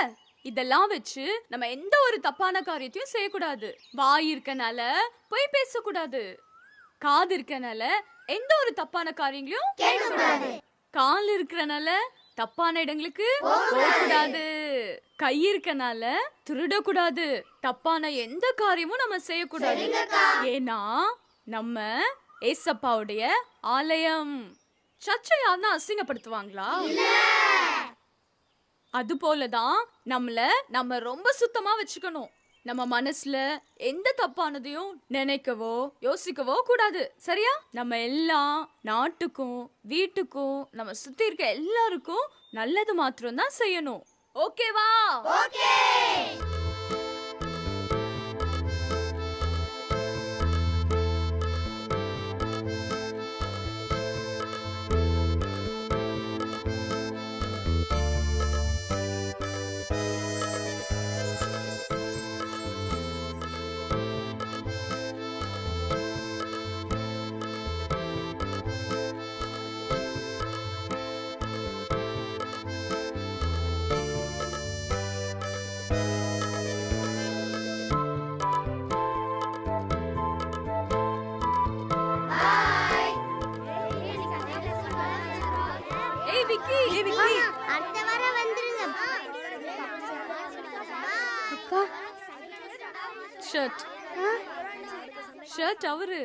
இதெல்லாம் வச்சு நம்ம எந்த ஒரு தப்பான காரியத்தையும் செய்யக்கூடாது. வாய் இருக்கனால போய் பேசக்கூடாது. காது இருக்கனால எந்த ஒரு தப்பான காரியங்களையும் கேட்கக்கூடாது. கால் இருக்கறனால தப்பான இடங்களுக்கு போகக்கூடாது. கை இருக்கனால திருடக்கூடாது. தப்பான எந்த காரியமும் நம்ம செய்யக்கூடாது. ஏன்னா நம்ம ஏசப்பாவுடைய ஆலயம். சர்ச்சை யாருன்னா அசிங்கப்படுத்துவாங்களா? அது போலதான் நம்ம ரொம்ப சுத்தமா வச்சுக்கணும். நம்ம மனசுல எந்த தப்பானதையும் நினைக்கவோ யோசிக்கவோ கூடாது. சரியா? நம்ம எல்லாம் நாட்டுக்கும் வீட்டுக்கும் நம்ம சுத்தி இருக்க எல்லாருக்கும் நல்லது மாத்திரம் தான் செய்யணும். ஓகேவா? ஓகே. அடுத்த வாரம் வந்துருங்க. அக்கா ஷர்ட் அவரு.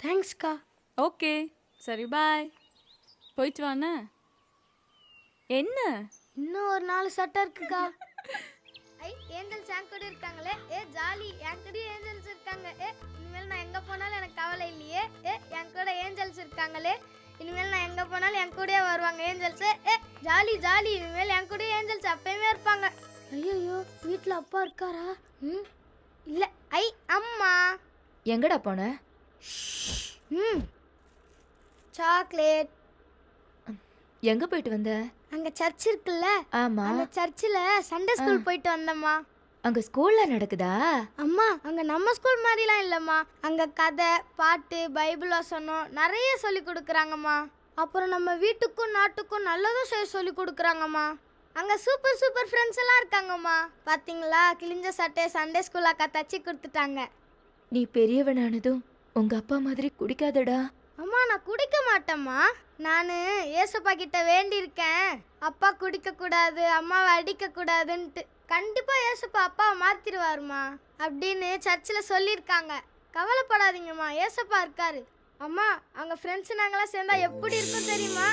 தேங்க்ஸ்க்கா. ஓகே சரி பாய். போயிட்டு வாண்ணே. என்ன இன்னும் ஒரு 4 சட்டை இருக்குக்கா. ஏஞ்சல்ஸ் என் கூட இருக்காங்களே. ஜாலி, என் கூட ஏஞ்சல்ஸ் இருக்காங்க. இனிமேல் நான் எங்க போனாலும் எனக்கு கவலை இல்லையே. என் கூட ஏஞ்சல்ஸ் இருக்காங்களே. இனிமேல் நான் எங்க போனாலும் என் கூடயே வருவாங்க ஏஞ்சல்ஸ். ஜாலி ஜாலி, இனிமேல் என் கூட ஏஞ்சல்ஸ் அப்பயுமே இருப்பாங்க. ஐயோ, வீட்ல அப்பா இருக்காரா? இல்ல. அம்மா எங்கடா போன? சாக்லேட். எங்க போயிட்டு வந்த? அங்க சர்ச் இருக்குல்ல, ஆமா, அந்த சர்ச்சில் சண்டே ஸ்கூல் போயிட்டு வந்தம்மா. அங்க ஸ்கூல்ல நடக்குதா? அம்மா அங்க நம்ம ஸ்கூல் மாதிரிலாம் இல்லம்மா. அங்க கதை, பாட்டு, பைபிள் வசனம் நிறைய சொல்லி கொடுக்குறாங்கம்மா. அப்புறம் நம்ம வீட்டுக்கும் நாட்டுக்கும் நல்லதும் செய்ய சொல்லி கொடுக்குறாங்கம்மா. அங்க சூப்பர் சூப்பர் ஃப்ரெண்ட்ஸ் எல்லாம் இருக்காங்கம்மா. பாத்தீங்களா, கிழிஞ்ச சட்டை சண்டே ஸ்கூல் அக்கா தச்சு கொடுத்துட்டாங்க. நீ பெரியவனானதும் உங்க அப்பா மாதிரி குடிக்காதடா. அம்மா நான் குடிக்க மாட்டேம்மா. நான் ஏசப்பா கிட்ட வேண்டியிருக்கேன், அப்பா குடிக்க கூடாது, அம்மாவை அடிக்க கூடாதுன்ட்டு. கண்டிப்பா ஏசப்பா அப்பாவை மாத்திருவாருமா அப்படின்னு சர்ச்சில் சொல்லியிருக்காங்க. கவலைப்படாதீங்கம்மா, ஏசப்பா இருக்காரு. அம்மா அங்க ஃப்ரெண்ட்ஸ் நாங்களாம் சேர்ந்தா எப்படி இருக்கும் தெரியுமா?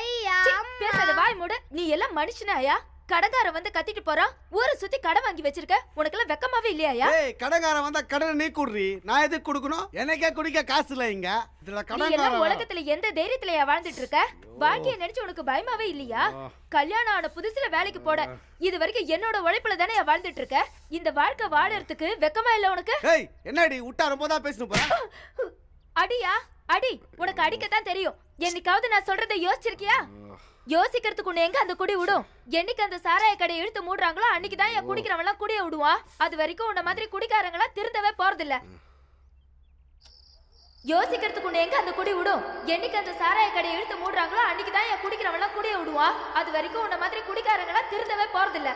ஐயா பேசாத, வாய் மூடு. நீ எல்லாம் மனுஷனாயா? கடங்காரன் வந்து கத்திட்டு போறான், ஊரை சுத்தி கடை வாங்கி வச்சிருக்க. உனக்கெல்லாம் வெக்கமாவே இல்லையா? ஏய், கடங்காரன் வந்தா கடனை நீ குடுறி, நான் எதுக்கு கொடுக்கணும்? எனக்கே குடிக்க காசு இல்ல இங்க. இதுல கடங்காரன் உலகத்துல எந்த தைரியத்திலயா வாழ்ந்துட்டு இருக்க? வாழ்க்கையை நினைச்சு உனக்கு பயமாவே இல்லையா? கல்யாணம் ஆன புதுசுல வேலைக்கு போட, இது வரைக்கும் என்னோட உழைப்புல தானே வாழ்ந்துட்டு இருக்க. இந்த வாழ்க்கை வாழறதுக்கு வெக்கமா இல்ல உனக்கு? ஏய், என்னடி உட்டா ரொம்ப தான் பேசணும் போற. அடியா அடி, உனக்கு அடிக்கத்தான் தெரியும். என்னைக்காவது நான் சொல்றதை யோசிச்சிருக்கியா? யோசிக்கிறதுக்கு உன்னை எங்க அந்த குடி விடும்? என்னைக்கு அந்த சாராய கடையை இழுத்து மூடுறாங்களோ அன்னைக்குதான் என் குடிக்கிறவெல்லாம் குடிய விடுவான். அது வரைக்கும் உன்ன மாதிரி குடிக்காரங்களா திருந்தவே போறதில்ல. யோசிக்கிறதுக்கு உன்னை எங்க அந்த குடி விடும்? என்னைக்கு அந்த சாராய கடையை இழுத்து மூடுறாங்களோ அன்னைக்குதான் என் குடிக்கிறவெல்லாம் குடிய விடுவான். அது வரைக்கும் உன்ன மாதிரி குடிக்காரங்களா திருந்தவே போறதில்ல.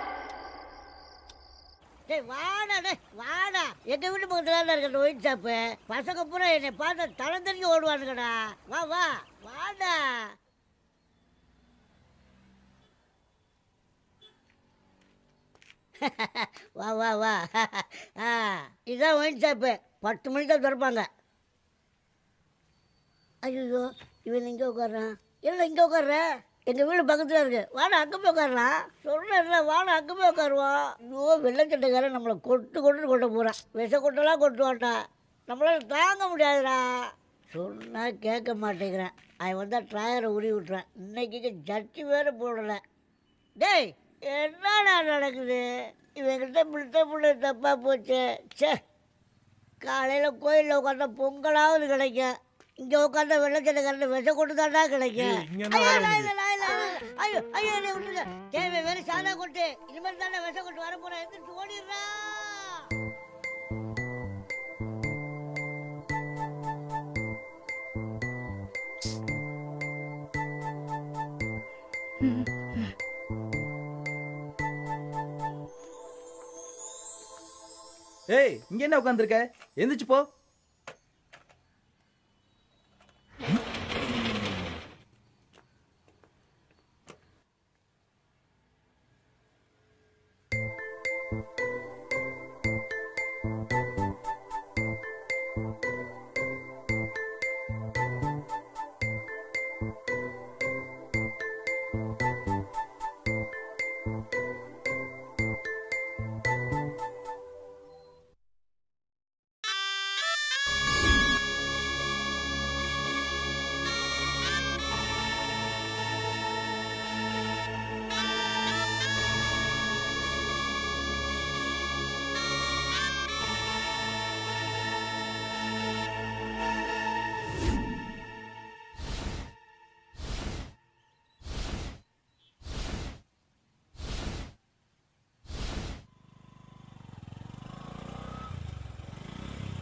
வாடா வாடா, எங்க வீட்டு பக்கத்துல இருக்க ஒயின் ஷாப்பு. பசங்க பூரா என்னை பார்த்து தலை தெரிஞ்சு ஓடுவானுங்கடா. வா வா வாடா. வா வா வா. இதுதான் ஒயின் ஷாப்பு. 10 மணிக்கு தான் திறப்பாங்க. ஐயோ, இவன் இங்கே உட்காடுறான். இல்லை இங்கே உட்காடுற, எங்கள் வீடு பக்கத்தில் இருக்கு. வாடா அங்கே போய் உட்காரலாம். சொல்கிறேன்ல, வாடா அங்கே போய் உட்காருவோம். ஐயோ, வெள்ளச்சட்டைக்காரன் நம்மளை கொட்டு கொட்ட போகிறான். விஷ கொட்டெல்லாம் கொட்டுவான்டா. நம்மளால் தாங்க முடியாதுடா. சொன்னால் கேட்க மாட்டேங்கிறேன். அவன் வந்தால் ட்ராயரை உரி விட்றான். இன்னைக்கு ஜட்டி வேறு போடலை. டேய், என்னடா நடக்குது? இவங்கிட்ட பிள்ளை தப்பாக போச்சு. சே, காலையில் கோயிலில் உட்காந்தா பொங்கலாவது கிடைக்கும். இங்கே உட்காந்து வெள்ளச்சட்டைக்காரன் விஷம் கொண்டு தாண்டா கிடைக்கும். ஏய், இங்க என்ன வேலை உனக்கு? ஐயோ ஐயோ என்னை விட்டுருங்க. தேவை வேறு சாதா கொட்டு. இனிமேல் தானே விஷம் கொண்டு வர போகிறேன். எந்திரிச்சு ஓடிடுறா. ஏய் இங்க என்ன உட்காந்துருக்க? எந்திரிச்சு போ.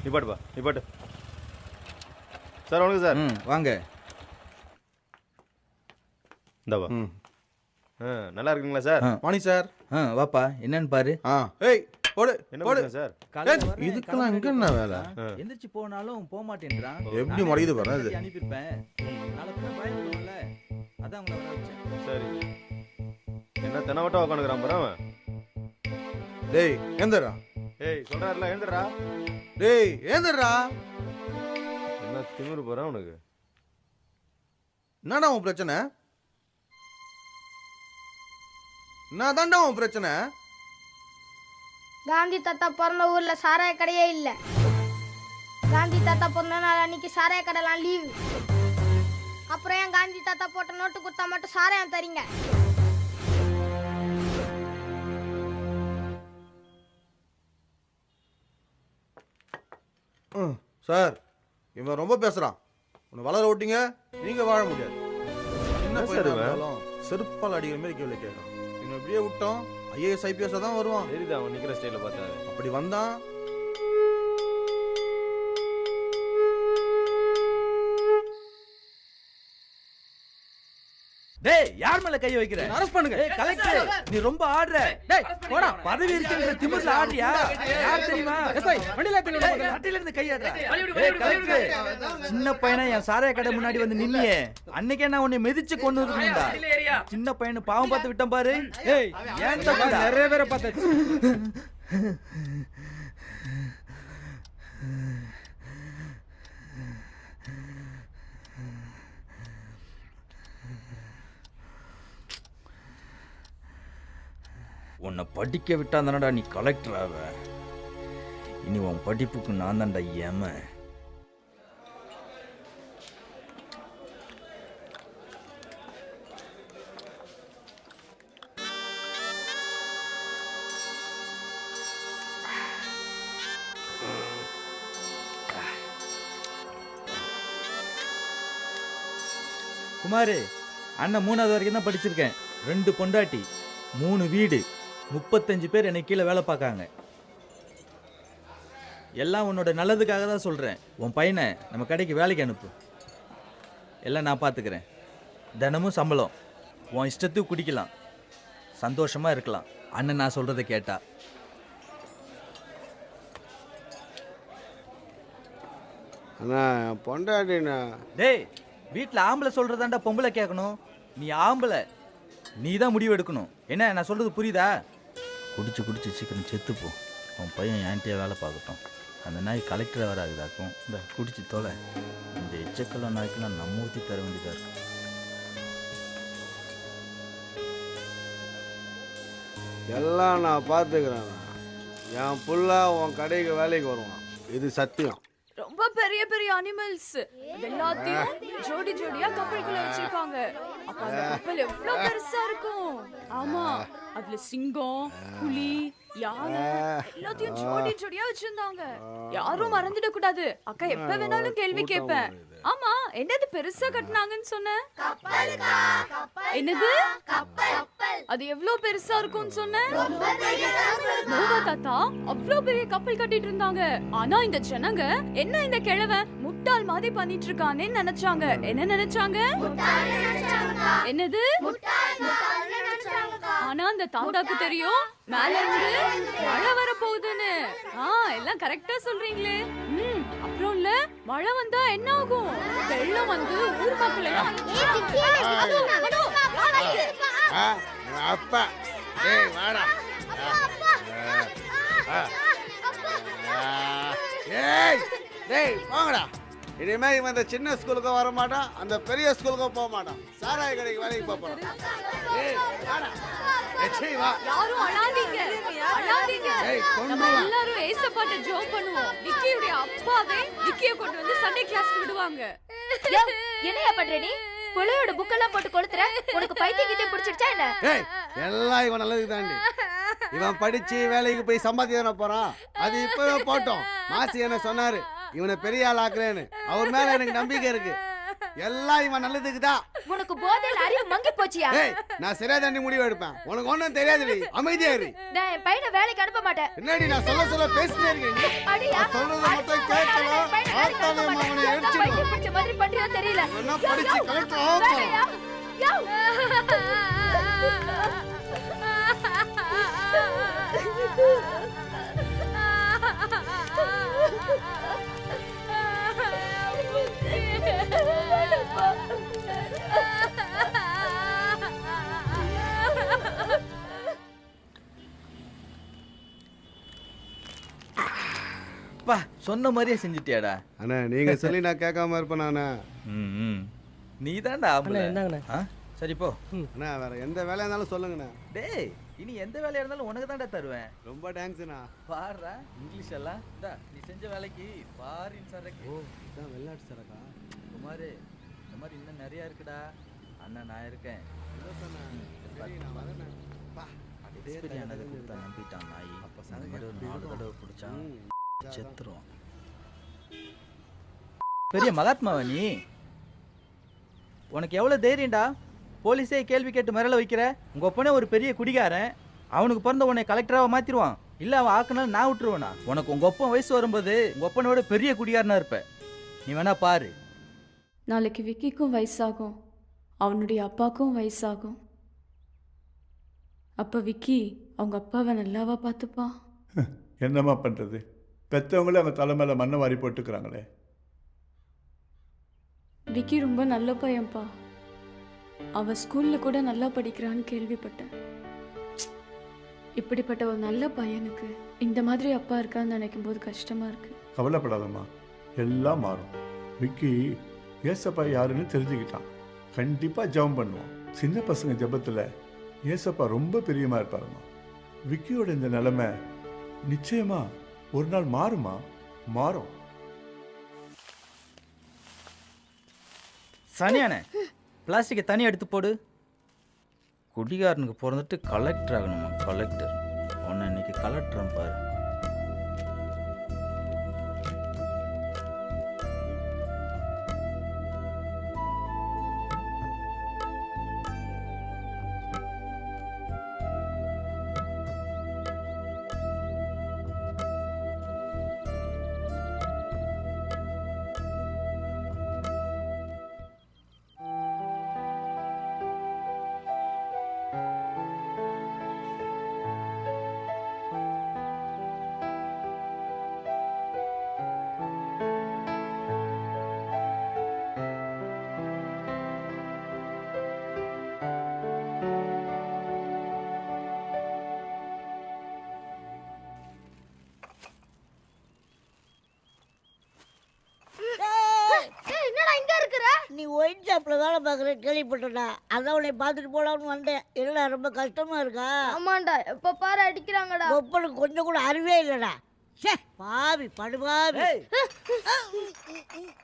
நிப்பாட்டுப்பா நிப்பாட்டு. சார் வணக்கம் சார். வாங்க. இந்தாப்பா. நல்லா இருக்குங்களா சார்? Morning sir. வாப்பா என்னன்னு பாரு. ஏய் போடு என்ன போடு பண்ணுங்க சார்? இதுக்கெல்லாம் எங்க என்ன வேலை? எந்திரிச்சு போனாலும் போக மாட்டேன்றான். எப்படி முறையுது பாரு அது. அனுப்பியிருப்பேன். நாளைக்கு பயப்படுவோம்ல. அதான் உங்களை வர வச்சேன். சரி. என்ன தெனவட்டா உட்காந்துக்கிறான் பாரு அவன். டேய் ஏந்தரா. ஏய் சொல்றாருல ஏந்தரா. டேய் ஏந்தரா. என்ன திமிரு போறான் உனக்கு? என்னடா உன் பிரச்சனை? நான் தாண்டா உன் பிரச்சனை. காந்தி தாத்தா பிறந்த ஊர்ல சாராய கடையே இல்ல. காந்தி தாத்தா பிறந்த நாள் அன்னைக்கு சாராய கடைலாம் லீவு. அப்புறம் ஏன் காந்தி தாத்தா போட்ட நோட்டு கொடுத்தா மட்டும் சாராயம் தரீங்க? சார் இவன் ரொம்ப பேசுறான். உன்னை வளர விட்டீங்க நீங்க வாழ முடியாது. என்ன சார் இருந்தாலும் செருப்பால் அடிக்கிற மாதிரி கேள்வி கேட்கணும். இவன் இப்படியே விட்டோம் ஐஏஎஸ் ஐபிஎஸ் தான் வருவான். சரிதான் அவன் நிக்கிற ஸ்டைல பார்த்தா. அப்படி வந்தான் டேய் யார் மேல கை வைக்கிற? அரெஸ்ட் பண்ணுங்க. ஏய் கலெக்டர் நீ ரொம்ப ஆடுற. டேய் போடா பதவி இருக்குன்ற திமிர்ல ஆடுறியா? யார் தெரியுமா? எஸ்ஐ வண்டில ஏத்துங்க. சட்டையில இருந்து கை ஆடுற. ஏய் கலெக்டர் சின்ன பையனா என் சாராய கடை முன்னாடி வந்து நின்னியே. அன்னைக்கே நான் உன்னை மிதிச்சு கொன்னு இருக்கணும்டா. சின்ன பையனை பாவம் பார்த்து விட்டேன் பாரு. ஏய் ஏன் தப்பா நிறைய பேரை பார்த்தாச்சு. உன்னை படிக்க விட்டா தானடா நீ கலெக்டர் ஆவ. இனி உன் படிப்புக்கு நான் தான்டா ஏம. குமாரு அண்ணன் 3வது வரைக்கும் தான் படிச்சிருக்கேன். 2 பொண்டாட்டி 3 வீடு 35 பேர் என்னை கீழே வேலை பார்க்காங்க. எல்லாம் உன்னோட நல்லதுக்காக தான் சொல்கிறேன். உன் பையனை நம்ம கடைக்கு வேலைக்கு அனுப்பு. எல்லாம் நான் பார்த்துக்கிறேன். தினமும் சம்பளம். உன் இஷ்டத்துக்கு குடிக்கலாம், சந்தோஷமாக இருக்கலாம். அண்ணன் நான் சொல்கிறத கேட்டா. அண்ணா பொண்டாட்டிண்ணா. டேய் வீட்டில் ஆம்பளை சொல்கிறதாண்டா பொம்பளை கேட்கணும். நீ ஆம்பளை, நீ தான் முடிவு எடுக்கணும். என்ன நான் சொல்கிறது புரியுதா? குடிச்சு சீக்கிரம் செத்துப்போ. உன் பையன் என்கிட்டயே வேலை பார்க்கட்டும். அந்த நாய் கலெக்டரை வர ஆகுதாக்கும். இந்த குடிச்சு தொலை. இந்த எச்சக்கெல்லாம் நாய்க்கெல்லாம் நம்ம ஊற்றி தர வேண்டியதாக இருக்கும். எல்லாம் நான் பார்த்துக்கிறேன். என் புள்ள உன் கடைக்கு வேலைக்கு வருவான். இது சத்தியம். ரொம்ப பெரிய பெரிய அனிமல்ஸ் எல்லாத்தையும் ஜோடி ஜோடியா கப்பலுக்குள்ள வச்சிருக்காங்க. அப்ப அந்த கப்பல் எவ்வளவு பெருசா இருக்கும். ஆமா அதுல சிங்கம், புலி, யானை எல்லாத்தையும் ஜோடி ஜோடியா வச்சிருந்தாங்க. யாரும் மறந்துட கூடாது. அக்கா எப்ப வேணாலும் கேள்வி கேட்பேன். ஆமா, என்னது பெருசா கட்டினாங்கன்னு சொன்ன? என்னது? அது எவ்வளவு பெருசா இருக்கும்னு சொன்ன? நோவா தாத்தா அவ்வளவு பெரிய கப்பல் கட்டிட்டு இருந்தாங்க. ஆனா இந்த ஜனங்க என்ன இந்த கிழவன் முட்டாள் மாதிரி பண்ணிட்டு இருக்கானே நினைச்சாங்க. என்ன நினைச்சாங்க? என்னது? ஆனா அந்த தாத்தாக்கு தெரியும் மேல இருந்து மழை வர போகுதுன்னு. எல்லாம் கரெக்டா சொல்றீங்களே. அப்புறம் இல்ல மழை வந்தா என்ன ஆகும்? வெள்ளம் வந்து ஊர் மக்கள் எல்லாம் அப்பா ஏய் வாடா ஏய் டேய் போங்கடா. இனிமே இவன் இந்த சின்ன ஸ்கூலுக்கு வர மாட்டான், அந்த பெரிய ஸ்கூலுக்கு போக மாட்டான். சாராய கடைக்கு வேலைக்கு போறான். ஏய் வாடா. ஏய் வா. யாரும் அழாதீங்க. அழாதீங்க. நம்ம எல்லாரும் ஏசப்பாட்ட ஜோக் பண்ணுவோம். விக்கியோட அப்பாவே விக்கிய கொண்டு வந்து சண்டே கிளாஸ்க்கு விடுவாங்க. என்னையா பண்ற நீ? புள்ளையோட புக்கெல்லாம் போட்டு கொளுத்துற. உனக்கு பைத்தியம் கிட்ட பிடிச்சிருச்சா என்ன? ஏய் எல்லாம் இவன் நல்லதுக்கு தாண்டி. இவன் படிச்சு வேலைக்கு போய் சம்பாதிக்க போறான். அது இப்பவே போட்டோம். மாசி என்ன சொன்னாரு, இவனை பெரிய ஆள் ஆக்குறேன்னு. அவர் மேல எனக்கு நம்பிக்கை இருக்கு. எல்லாம் இவன் நல்லதுக்கு தான். உனக்கு போதையில அறிவு மங்கி போச்சியா? ஏய் நான் சரியா தாண்டி முடிவு எடுப்பேன். உனக்கு ஒண்ணும் தெரியாதுடி. அமைதியா இரு. நான் என் பையனை வேலைக்கு அனுப்ப மாட்டேன். என்னடி நான் சொல்ல பேசிட்டே இருக்கேன். அடியா சொல்றத மட்டும் கேட்கலாம். ஆத்தாலே மாவனை எரிச்சிடு. பிடிச்ச மாதிரி பண்றியா தெரியல. என்ன படிச்சு கலெக்டர் ஆகணும். பா சொன்ன மாதிரியே செஞ்சுட்டியாடா. அண்ணா நீங்க சொல்லி நான் கேட்காம இருப்பேன் நானே. நீ தான்டா ஆம்பளை. என்னங்கண்ணா? சரி போ. அண்ணா வேற எந்த வேலையா இருந்தாலும் சொல்லுங்கண்ணா. டேய் இனி எந்த வேலையா இருந்தாலும் உனக்கு தான்டா தருவேன். ரொம்ப தேங்க்ஸ்ண்ணா. பாருடா இங்கிலீஷ் எல்லாம் இந்தா நீ செஞ்ச வேலைக்கு ஃபாரின் சரக்கு. ஓ இதான் வெளிநாட்டு சரக்கா? குமார் இந்த மாதிரி இன்னும் நிறைய இருக்குடா. அண்ணா நான் இருக்கேன். நம்பிட்டான் நாய். நாலு தடவை பிடிச்சான் செத்துரும். பெரிய மகாத்மாவா நீ? உனக்கு எவ்வளவு தைரியம்டா? போலீஸே கேள்வி கேட்டு மிரள வைக்கிற. உங்க ஒப்பனே ஒரு பெரிய குடிகாரன். அவனுக்கு பிறந்த உன்னை கலெக்டராக மாத்திருவான். இல்ல அவன் ஆக்குனாலும் நான் விட்டுருவானா? உனக்கு உங்க ஒப்பன் வயசு வரும்போது உங்க ஒப்பனோட பெரிய குடிகாரனா இருப்ப. நீ வேணா பாரு. நாளைக்கு விக்கிக்கும் வயசாகும், அவனுடைய அப்பாவுக்கும் வயசாகும். அப்போ விக்கி அவங்க அப்பாவை நல்லாவா பார்த்துப்பான்? என்னம்மா பண்ணுறது, பெற்றவங்களே அவங்க தலை மேலே மண்ணை வாரி போட்டுக்கிறாங்களே. விக்கி ரொம்ப நல்ல பையன்ப்பா. அவன் ஸ்கூலில் கூட நல்லா படிக்கிறான்னு கேள்விப்பட்டேன். இப்படிப்பட்ட ஒரு நல்ல பையனுக்கு இந்த மாதிரி அப்பா இருக்கான்னு நினைக்கும் போது கஷ்டமாக இருக்கு. கவலைப்படாதம்மா, எல்லாம் மாறும். விக்கி ஏசப்பா யாருன்னு தெரிஞ்சுக்கிட்டான். கண்டிப்பாக ஜெபம் பண்ணுவான். சின்ன பசங்க ஜெபத்தில் ஏசப்பா ரொம்ப பிரியமாக இருப்பாருமா. விக்கியோட இந்த நிலைமை நிச்சயமா ஒரு நாள் மாறுமா? மாறும். சனியானே பிளாஸ்டிக்கை தனியாக எடுத்து போடு. குடிகாரனுக்கு பிறந்துட்டு கலெக்டர் ஆகணுமா? கலெக்டர் உன்னை இன்னைக்கு கலெக்டர் பாரு. நீ ஒயின் ஷாப்பில் வேலை பார்க்குற கேள்விப்பட்டடா, அதான் உன்னை பார்த்துட்டு போகலான்னு வந்தேன். இல்லைடா ரொம்ப கஷ்டமா இருக்கா? ஆமாண்டா, எப்போ பாரு அடிக்கிறாங்கடா. ஒப்பனுக்கு கொஞ்சம் கூட அறிவே இல்லைடா. சே பாவி படுபாவி.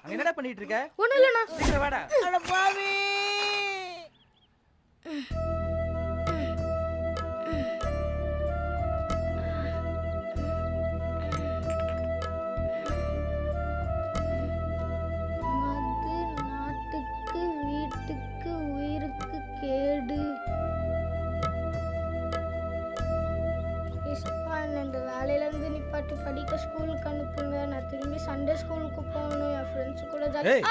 அங்க என்னடா பண்ணிட்டு இருக்க? ஒண்ணும் இல்லைண்ணா. சீக்கிரம் வாடா. அட பாவி. மட்டும் ஸ்கூலுக்கு அனுப்புங்க. நான் திரும்பி சண்டே ஸ்கூலுக்கு போகணும். என் ஃப்ரெண்ட்ஸ் கூட ஏய்,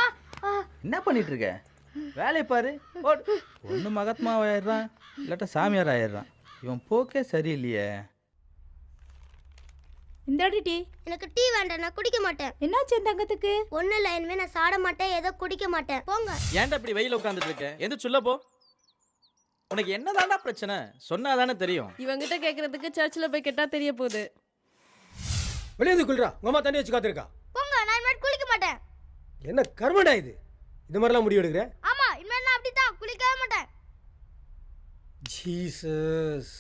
என்ன பண்ணிட்டு இருக்க? வேலையை பாரு. ஒன்று மகாத்மா ஆயிடுறான், இல்லாட்டா சாமியார் ஆயிடுறான். இவன் போக்கே சரியில்லையே. இந்தாடி டீ. எனக்கு டீ வேண்டாம், நான் குடிக்க மாட்டேன். என்னாச்சு என் தங்கத்துக்கு? ஒன்றும் இல்லை, இனிமேல் நான் சாட மாட்டேன், ஏதோ குடிக்க மாட்டேன். போங்க. ஏன்டா இப்படி வெயில உட்காந்துட்டு இருக்க? எது சொல்ல போ. உனக்கு என்னதான்டா பிரச்சனை? சொன்னாதானே தெரியும். இவங்கிட்ட கேட்கறதுக்கு சர்ச்சில் போய் கேட்டா தெரிய போகுது. வெளியே வந்து குளிரா, உங்க அம்மா தண்ணி வச்சு காத்திருக்கா. போங்க, நான் இனிமேல் குளிக்க மாட்டேன். என்ன கர்மடா இது? இது மாதிரிலாம் முடிவு எடுக்கிற? ஆமா, இனிமேல் நான் அப்படித்தான் குளிக்கவே மாட்டேன். ஜீசஸ்.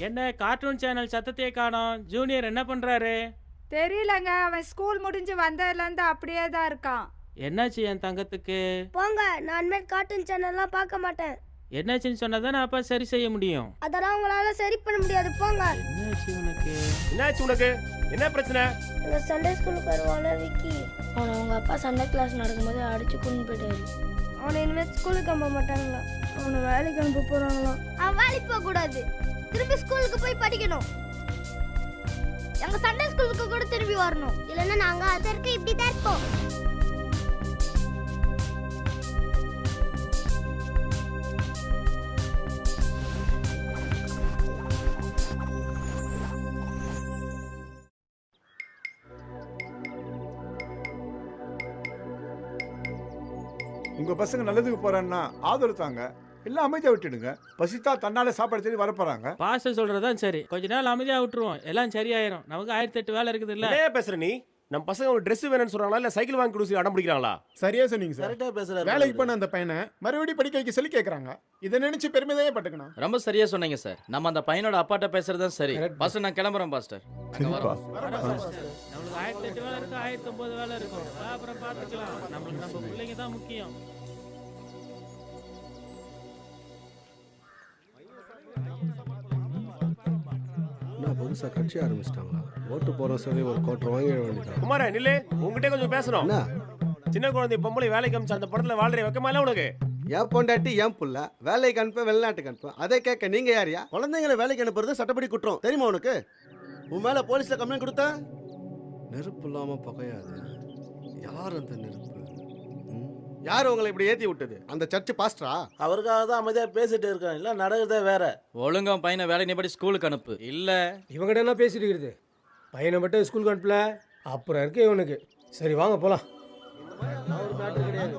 என்ன கார்ட்டூன் சேனல் சத்தத்தையே காணோம். ஜூனியர் என்ன பண்றாரு? தெரியலங்க, அவன் ஸ்கூல் முடிஞ்சு வந்ததுலேருந்து அப்படியே தான் இருக்கான். என்னாச்சு என் தங்கத்துக்கு? போங்க, நான் இனிமேல் கார்ட்டூன் சேனல்லாம் பார்க்க மாட்டேன். என்னாச்சுன்னு சொன்னாதான் நான் அப்பா சரி செய்ய முடியும். அதெல்லாம் உங்களால சரி பண்ண முடியாது. போங்க. என்னாச்சு உனக்கு? என்னாச்சு உனக்கு? என்ன பிரச்சனை? எங்க சண்டே ஸ்கூலுக்கு வருவான விக்கி, அவனை உங்க அப்பா சண்டே கிளாஸ் நடக்கும்போது அடிச்சு கொண்டு போயிட்டாரு. அவனை இனிமேல் ஸ்கூலுக்கு அனுப்ப மாட்டாங்களா? அவனை வேலைக்கு அனுப்ப போறாங்களா? அவன் வேலைக்கு போக கூடாது, திரும்பி ஸ்கூலுக்கு போய் படிக்கணும். எங்க சண்டே ஸ்கூலுக்கு கூட திரும்பி வரணும், இல்லைன்னா நாங்க அதற்கு இப்படிதான் இருப்போம். உங்க பசங்க நல்லதுக்கு போறான்னா ஆதரவு தாங்க, எல்லாம் அமைதியா விட்டுடுங்க. பசித்தா தன்னால சாப்பாடு தேடி வர போறாங்க. பாஸ்டர் சொல்றதான் சரி. கொஞ்ச நாள் அமைதியா விட்டுருவோம், எல்லாம் சரியாயிரும். நமக்கு 1008 வேலை இருக்குது இல்ல? என்ன பேசுற நீ? நம்ம பசங்க ஒரு Dress வேணும்னு சொல்றாங்களா இல்ல சைக்கிள் வாங்கி கொடுத்து அடம் பிடிக்கிறாங்களா? சரியா சொன்னீங்க சார். கரெக்டா பேசுறாரு. வேலைக்கு போன அந்த பையனை மறுபடியும் படிக்க வைக்க சொல்லி கேட்கறாங்க. இதை நினைச்சு பெருமைதான் பட்டுக்கணும். ரொம்ப சரியா சொன்னீங்க சார். நம்ம அந்த பையனோட அப்பாட்ட பேசுறதுதான் சரி. பாஸ்டர் நான் கிளம்புறேன் பாஸ்டர். சரிப்பா. நம்மளுக்கு 1008 வேலை இருக்கு, 1009 வேலை இருக்கும். அப்புறம் பார்த்துக்கலாம். நம்மளுக்கு நம்ம பிள்ளைங்க தான் முக்கியம். என்ன புதுசாக கட்சி ஆரம்பிச்சிட்டாங்களா? ஓட்டு போகிறோம் சொல்லி ஒரு கோட்டர் வாங்கிட வேண்டியதான். குமார நில்லு, உங்ககிட்ட கொஞ்சம் பேசணும். என்ன சின்ன குழந்தை பொம்பளை வேலைக்கு அமிச்ச அந்த படத்துல வாழ்ற வெக்கமா இல்ல உனக்கு? ஏன் பொண்டாட்டி ஏன் புள்ள வேலைக்கு அனுப்ப வெளிநாட்டுக்கு அனுப்ப அதை கேட்க நீங்க யாரியா? குழந்தைங்களை வேலைக்கு அனுப்புறது சட்டப்படி குற்றம் தெரியுமா உனக்கு? உன் மேல போலீஸ்ல கம்ப்ளைண்ட் கொடுத்த? நெருப்பு இல்லாம புகையாது. யார் அந்த நெருப்பு? யார் உங்களை இப்படி ஏத்தி விட்டது? அந்த சர்ச் பாஸ்டரா? அவருக்காக தான் அமைதியா பேசிட்டு இருக்கான். இல்ல நடக்குதே வேற. ஒழுங்கா பையனை வேலை நிப்படி ஸ்கூலுக்கு அனுப்பு. இல்ல இவங்கிட்ட என்ன பேசிட்டு இருக்குது? பையனை மட்டும் ஸ்கூலுக்கு அனுப்பல, அப்புறம் இருக்கு இவனுக்கு. சரி வாங்க போலாம். ஒரு மேட்டர் கிடையாது.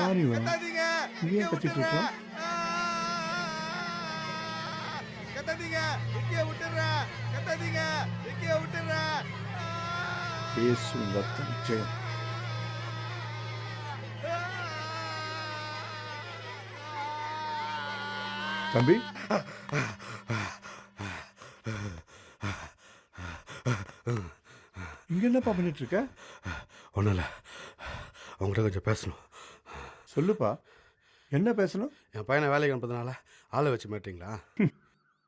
யார் இவன்? இவன் கத்திட்டு இருக்கான். இயேசு ரத்தம் ஜெயம். தம்பி இங்க என்னப்பா பண்ணிட்டு இருக்க? ஒன்றும் இல்லை, உங்கள்கிட்ட கொஞ்சம் பேசணும். சொல்லுப்பா, என்ன பேசணும்? என் பையனை வேலைக்கு அனுப்புறதுனால ஆளை வச்சு மாட்டீங்களா?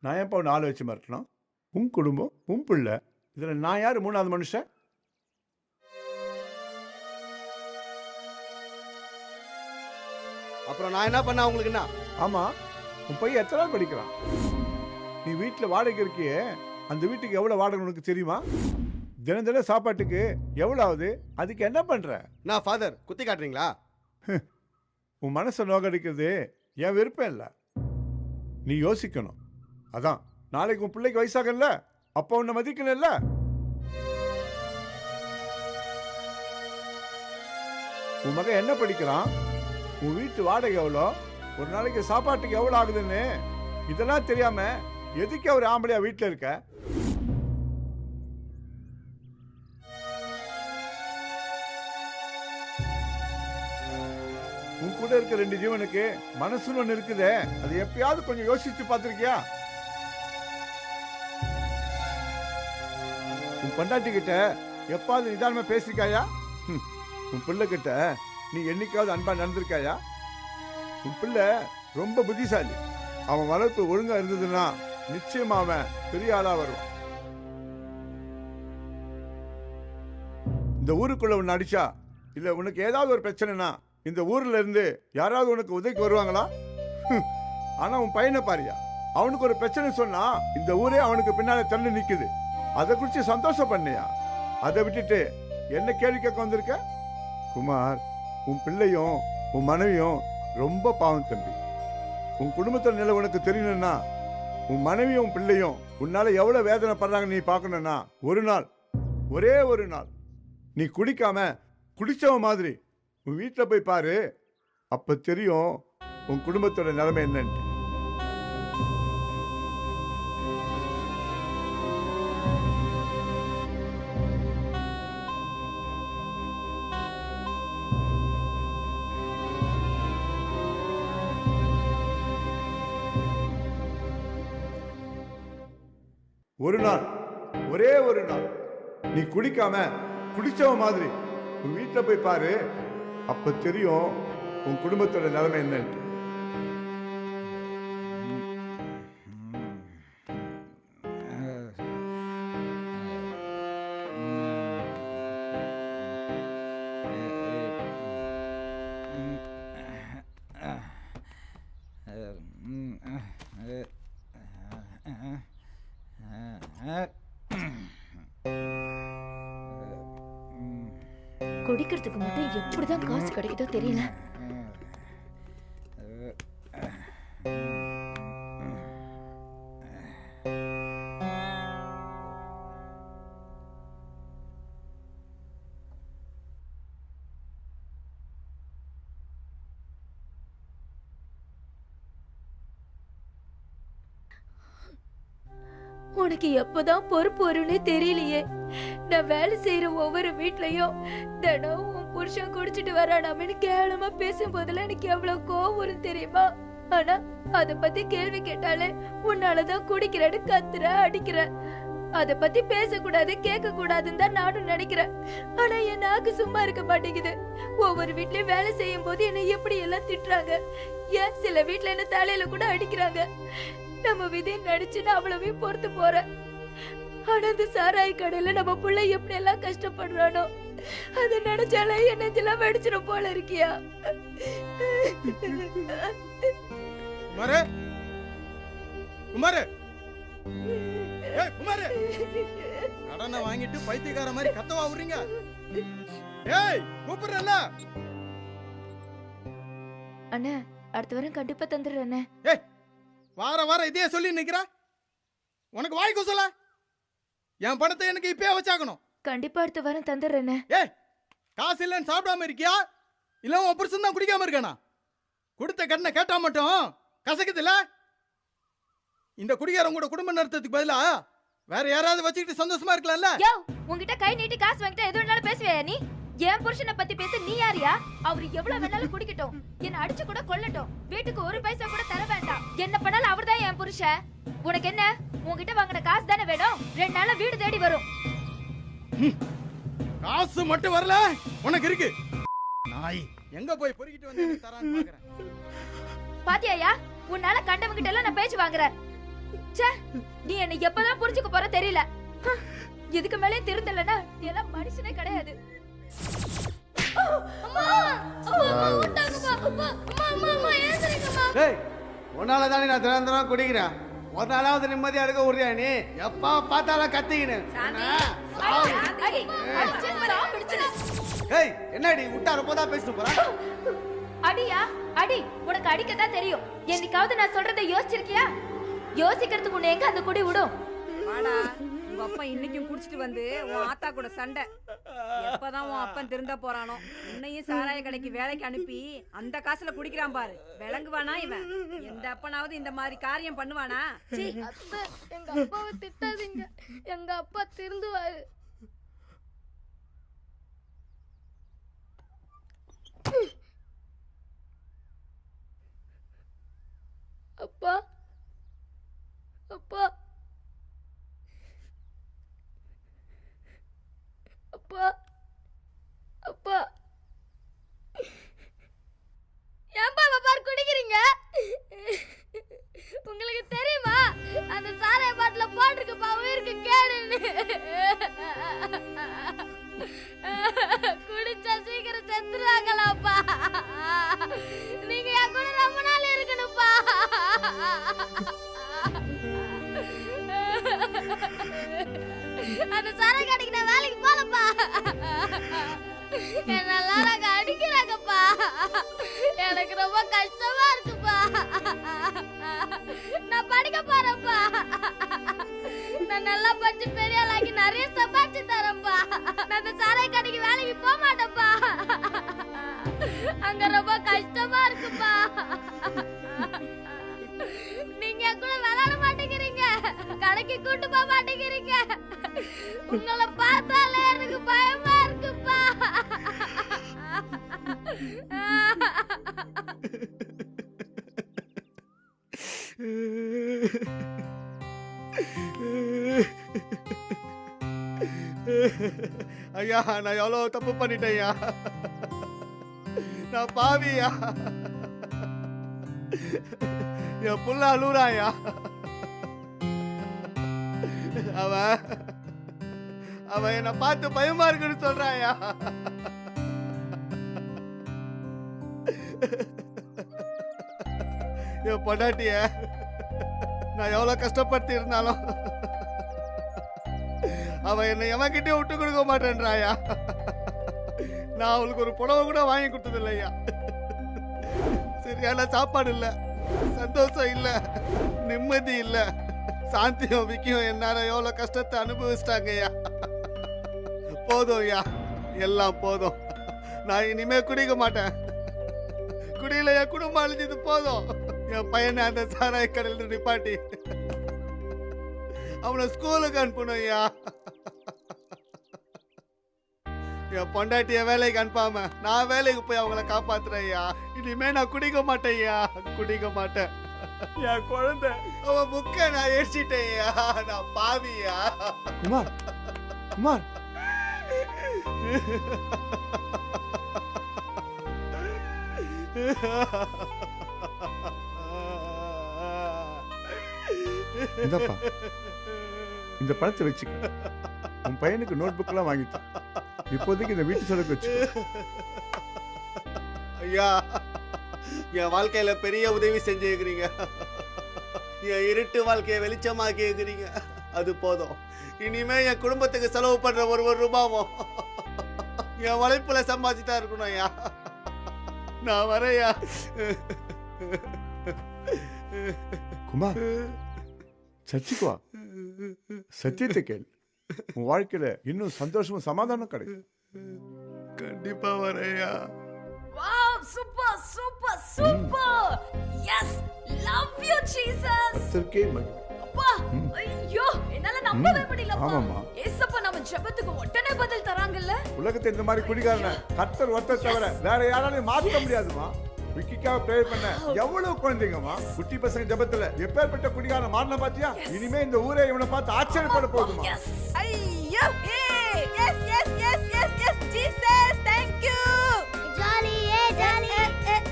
நான் ஏன்ப்பா ஒன்று ஆளை வச்சு மாட்டணும்? உன் குடும்பம், உன் பிள்ளை, இதில் நான் யார் மூணாவது மனுஷன்? அப்புறம் நான் என்ன பண்ண உங்களுக்கு என்ன? ஆமாம், உன் பையன் எத்தனை நாள் படிக்கிறான்? நீ வீட்டில் வாடகை இருக்கியே, அந்த வீட்டுக்கு எவ்வளோ வாடகை உனக்கு தெரியுமா? தினம் தினம் சாப்பாட்டுக்கு எவ்வளோ ஆகுது? அதுக்கு என்ன பண்ணுற? நான் ஃபாதர் குத்தி காட்டுறீங்களா? உன் மனசை நோக்கடிக்கிறது என் விருப்பம் இல்லை. நீ யோசிக்கணும். அதான் நாளைக்கு உன் பிள்ளைக்கு வயசாகல, அப்போ உன்னை மதிக்கணும்ல. உன் மகன் என்ன படிக்கிறான்? உன் வீட்டு வாடகை எவ்வளோ? ஒரு நாளைக்கு சாப்பாட்டுக்கு எவ்வளோ ஆகுதுன்னு இதெல்லாம் தெரியாம எதுக்கு ஒரு ஆம்பளையா வீட்டில் இருக்க? உன் கூட இருக்க 2 ஜீவனுக்கு மனசுன்னு ஒன்று இருக்குதே, அது எப்பயாவது கொஞ்சம் யோசிச்சு பார்த்திருக்கியா? உன் பொண்டாட்டி கிட்ட எப்பாவது நிதானமா பேசிருக்காயா? உன் பிள்ளை கிட்ட நீ என்னைக்காவது அன்பா நடந்திருக்காயா? உன் பிள்ளை ரொம்ப புத்திசாலி. அவன் வளர்ப்பு ஒழுங்கா இருந்ததுன்னா நிச்சயமா அவன் பெரிய ஆளா வருவான். இந்த ஊருக்குள்ள உன்னை அடிச்சா இல்ல உனக்கு ஏதாவது ஒரு பிரச்சனைனா இந்த ஊர்ல இருந்து யாராவது உனக்கு உதவிக்கு வருவாங்களா? ஆனா உன் பையனை பாரியா, அவனுக்கு ஒரு பிரச்சனை சொன்னா இந்த ஊரே அவனுக்கு பின்னால தள்ளி நிக்குது. அதை குறித்து சந்தோஷம் பண்ணியா? அதை விட்டுட்டு என்ன கேள்வி கேட்க வந்திருக்க? குமார், உன் பிள்ளையும் உன் மனைவியும் ரொம்ப பாவம் தம்பி. உன் குடும்பத்தில் நிலை உனக்கு தெரியணும்னா உன் மனைவியும் உன் பிள்ளையும் உன்னால எவ்வளவு வேதனை படுறாங்க நீ பார்க்கணும்னா ஒரு நாள், ஒரே ஒரு நாள் நீ குடிக்காம குடிச்சவ மாதிரி உன் வீட்டில் போய் பாரு. அப்ப தெரியும் உன் குடும்பத்தோட நிலைமை என்னன்னு. ஒரு நாள், ஒரே ஒரு நாள் நீ குடிக்காம குடிச்சவ மாதிரி உன் வீட்டில் போய் பாரு. அப்ப தெரியும் உன் குடும்பத்தோட நிலைமை என்னன்னு. குடிக்கிறதுக்கு மட்டும் எப்படிதான் காசு கிடைக்குதோ தெரியல. உனக்கு எப்பதான் பொறுப்பு வரும்னே தெரியலையே. நான் வேலை செய்யற ஒவ்வொரு வீட்லயும் தினம் உன் புருஷன் குடிச்சிட்டு வரானாமன்னு கேவலமா பேசும் போதெல்லாம் எனக்கு எவ்வளவு கோவம் வரும் தெரியுமா? ஆனா அத பத்தி கேள்வி கேட்டாலே உன்னாலதான் குடிக்கிறேன்னு கத்துற, அடிக்கிற. அத பத்தி பேசக்கூடாது, கேட்க கூடாதுன்னு தான் நானும் நினைக்கிறேன். ஆனா என் நாக்கு சும்மா இருக்க மாட்டேங்குது. ஒவ்வொரு வீட்லயும் வேலை செய்யும் போது என்னை எப்படி எல்லாம் திட்டுறாங்க. ஏன் சில வீட்ல என்ன தலையில கூட அடிக்கிறாங்க. நம்ம விதை நடிச்சுன்னு அவ்வளவையும் பொறுத்து போறேன். ஆனா இந்த சாராய கடையில நம்ம பிள்ளை எப்படி எல்லாம் கஷ்டப்படுறானோ அதை நினைச்சாலே என் நெஞ்செல்லாம் வெடிச்சிடும் போல இருக்கியா? குமாரே, குமாரே, ஏய் குமாரே, கடனை வாங்கிட்டு பைத்தியக்கார மாதிரி கத்தவா விடுறீங்க? ஏய் கூப்பிடுறல. அண்ணா, அடுத்த வாரம் கண்டிப்பா தந்துடுறேன். ஏய், வாரம் இதே சொல்லி நிக்கிற. உனக்கு வாய் கூசல? என் பணத்தை எனக்கு இப்பயே வச்சாகணும். கண்டிப்பா அடுத்த வாரம் தந்துடுறேன். ஏய், காசு இல்லைன்னு சாப்பிடாம இருக்கியா? இல்ல உன் புருஷன் தான் குடிக்காம இருக்கானா? கொடுத்த கடனை கேட்டா மட்டும் கசக்குதுல்ல? இந்த குடிகாரன் கூட குடும்பம் நடத்துறதுக்கு பதிலா வேற யாராவது வச்சுக்கிட்டு சந்தோஷமா இருக்கலாம்ல? யோ, உன்கிட்ட கை நீட்டி காசு வாங்கிட்டா எது வேணாலும் பேசுவியா நீ? என் புருஷனை பத்தி பேச நீ யாரியா? அவரு எவ்வளவு வேணாலும் குடிக்கட்டும், என்ன அடிச்சு கூட கொல்லட்டும், வீட்டுக்கு ஒரு பைசா கூட தர வேண்டாம். என்ன பண்ணாலும் அவர்தான் என் புருஷன். உனக்கு என்ன? உன்கிட்ட வாங்கின காசு தானே வேணும்? 2 நாள்ல வீடு தேடி வரும். காசு மட்டும் வரல, உனக்கு இருக்கு. நாய் எங்க போய் பொறுக்கிட்டு வந்து தரான்னு பாக்குறேன். பாத்தியாயா, உன்னால கண்டவங்கிட்ட எல்லாம் நான் பேச்சு வாங்குறேன். ச்சே, நீ என்ன எப்பதான் புரிஞ்சுக்க போற தெரியல. இதுக்கு மேலே திருந்தலனா நீ எல்லாம் மனுஷனே கிடையாது. டேய் உன்னால தானே நான் தினம் தினம் குடிக்கிறேன். ஒரு நாளாவது நிம்மதியா இருக்க விடுறியா நீ? எப்பா பார்த்தாலும் கத்திக்கினேன். ஏய் என்னடி விட்டா ரொம்ப தான் பேசிட்டு போறா? அடியா அடி, உனக்கு அடிக்கத்தான் தெரியும். என்னைக்காவது நான் சொல்றதை யோசிச்சிருக்கியா? யோசிக்கிறதுக்கு உன்னை எங்க அந்த குடி விடும்? வாடா, உங்க அப்பா இன்னைக்கும் குடிச்சிட்டு வந்து உன் ஆத்தா கூட சண்டை. எப்பதான் உன் அப்பன் திருந்த போறானோ. உன்னையும் சாராய கடைக்கு வேலைக்கு அனுப்பி அந்த காசுல குடிக்கிறான் பாரு. விளங்குவானா இவன்? எந்த அப்பனாவது இந்த மாதிரி காரியம் பண்ணுவானா? எங்க அப்பாவை திட்டாதீங்க, எங்க அப்பா திருந்துவாரு. அப்பா அப்பா அப்பா அப்பா ஏன்பா பாரு குடிக்கிறீங்க? உங்களுக்கு தெரியுமா அந்த சாராய பாட்டில போட்டிருக்குப்பா உயிருக்கு கேடுன்னு. குடிச்சா சீக்கிரம் செத்துறாங்களாப்பா. நீங்க என் கூட ரொம்ப நாள் இருக்கணும்ப்பா. அந்த சாராய கடைக்கு நான் வேலைக்கு போலப்பா. என்னெல்லாம் நாங்க அடிக்கிறாங்கப்பா. எனக்கு ரொம்ப கஷ்டமா இருக்குப்பா. நான் படிக்க போறேன்ப்பா. நான் நல்லா படிச்சு பெரிய ஆளாக்கி நிறைய சம்பாதிச்சு தரேன்ப்பா. நான் அந்த சாராய கடைக்கு வேலைக்கு போக மாட்டேன்ப்பா. அங்க ரொம்ப கஷ்டமா இருக்குப்பா. நீங்க என் கூட விளையாட மாட்டேங்கிறீங்க, கடைக்கு கூட்டு போக மாட்டேங்கிறீங்க. உங்களை பார்த்தாலே எனக்கு பயமா இருக்குப்பா. ஐயா நான் எவ்வளவு தப்பு பண்ணிட்டேன் ஐயா. நான் பாவியா. என் புள்ள அழுறாயா. அவன் என்னை பார்த்து பயமா இருக்குன்னு சொல்றாயா. என் பொண்டாட்டிய நான் எவ்வளவு கஷ்டப்பட்டு இருந்தாலும் அவன் என்னை எவன்கிட்டயும் விட்டு கொடுக்க மாட்டேன்றாயா. நான் அவளுக்கு ஒரு புடவை கூட வாங்கி கொடுத்தது இல்லையா. சரியான சாப்பாடு இல்ல, சந்தோஷம் இல்ல, நிம்மதி இல்ல, சாந்தியும் விக்கியும் என்னால எவ்வளவு கஷ்டத்தை அனுபவிச்சிட்டாங்கய்யா. போதும் ஐயா, எல்லாம் போதும். நான் இனிமே குடிக்க மாட்டேன். குடியில என் குடும்பம் அழிஞ்சது போதும். என் பையனை அந்த சாராய கடையில் நிப்பாட்டி அவனை ஸ்கூலுக்கு அனுப்பணும் ஐயா. என் பொண்டாட்டிய வேலைக்கு அனுப்பாம நான் வேலைக்கு போய் அவங்கள காப்பாத்துறேன் ஐயா. இனிமே நான் குடிக்க மாட்டேன் ஐயா, குடிக்க மாட்டேன். என் குழந்தை அவன் புக்க நான் எரிச்சிட்டேன் ஐயா. நான் பாவியா. குமார் குமார் இந்தப்பா, இந்த பணத்தை வச்சுக்க. உன் பையனுக்கு நோட் புக் எல்லாம் வாங்கிட்டான். இப்போதைக்கு இந்த வீட்டு செலவுக்கு வச்சு. ஐயா என் வாழ்க்கையில பெரிய உதவி செஞ்சுக்கிறீங்க. என் இருட்டு வாழ்க்கையை வெளிச்சமாக்கி இருக்கிறீங்க. அது போதும். இனிமே என் குடும்பத்துக்கு செலவு பண்ற ஒரு ரூபாவும் என் உழைப்புல சம்பாதிச்சுதான் இருக்கணும் ஐயா. நான் வரையா. குமார் சர்ச்சுக்கு வா, சத்தியத்தை கேள். உன் வாழ்க்கையில இன்னும் சந்தோஷமும் சமாதானம் கிடைக்கும். கண்டிப்பா வரையா. Wow, super super super. Yes, love you Jesus. சர்க்கே மணி. அப்பா, ஐயோ என்னால நம்பவே முடியலப்பா. ஆமாம்மா. ஏசப்பா நம்ம ஜெபத்துக்கு உடனே பதில் தராங்கல்ல. உலகத்தை இந்த மாதிரி குடிகாரன கர்த்தர் ஒருத்தர் தவிர வேற யாராலையும் மாற்ற முடியாதுமா. விக்கிக்காக ப்ரேயர் பண்ண எவ்வளவு குழந்தைங்கம்மா. குட்டி பசங்க ஜெபத்துல எப்பேற்பட்ட குடிகாரன் மாறின பாத்தியா. இனிமே இந்த ஊரே இவனை பார்த்து ஆச்சரியப்பட போகுதுமா. ஐயோ, yes yes yes yes yes Jesus, thank you. Jolly jolly yes yes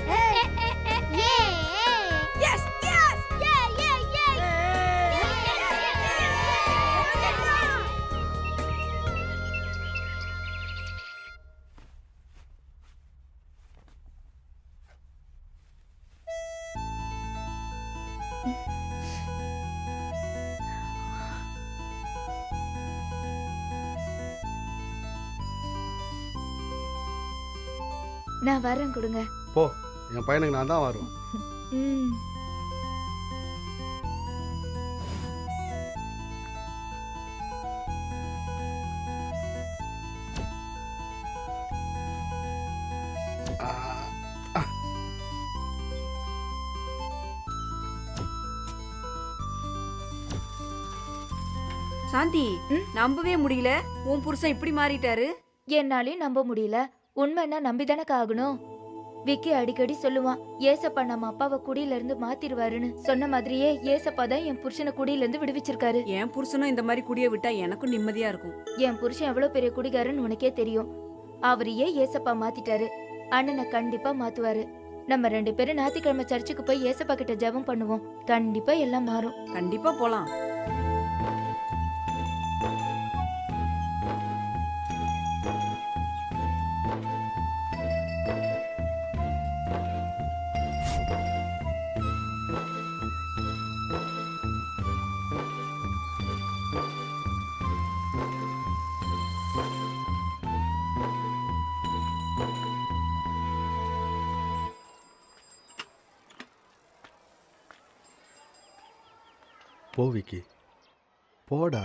நான் வரேன் கொடுங்க. போ, என் பையனுக்கு நான் தான் வருவேன். ம். சாந்தி, நம்பவே முடியல உன் புருஷன் இப்படி மாறிட்டாரு. என்னாலையும் நம்ப முடியல. உண்மைன்னா நம்பிதானே ஆகணும். விக்கி அடிக்கடி சொல்லுவான், ஏசப்பா நம்ம அப்பாவை குடியில இருந்து மாத்திருவாருன்னு. சொன்ன மாதிரியே ஏசப்பா தான் என் புருஷனை குடியில இருந்து விடுவிச்சிருக்காரு. என் புருஷனும் இந்த மாதிரி குடிய விட்டா எனக்கும் நிம்மதியா இருக்கும். என் புருஷன் எவ்வளவு பெரிய குடிகாரன்னு உனக்கே தெரியும். அவரையே ஏசப்பா மாத்திட்டாரு. அண்ணனை கண்டிப்பா மாத்துவாரு. நம்ம 2 பேரும் ஞாயிற்றுக்கிழமை சர்ச்சுக்கு போய் ஏசப்பா கிட்ட ஜெபம் பண்ணுவோம். கண்டிப்பா எல்லாம் மாறும். கண்டிப்பா போலாம். போ விக்கி, போடா.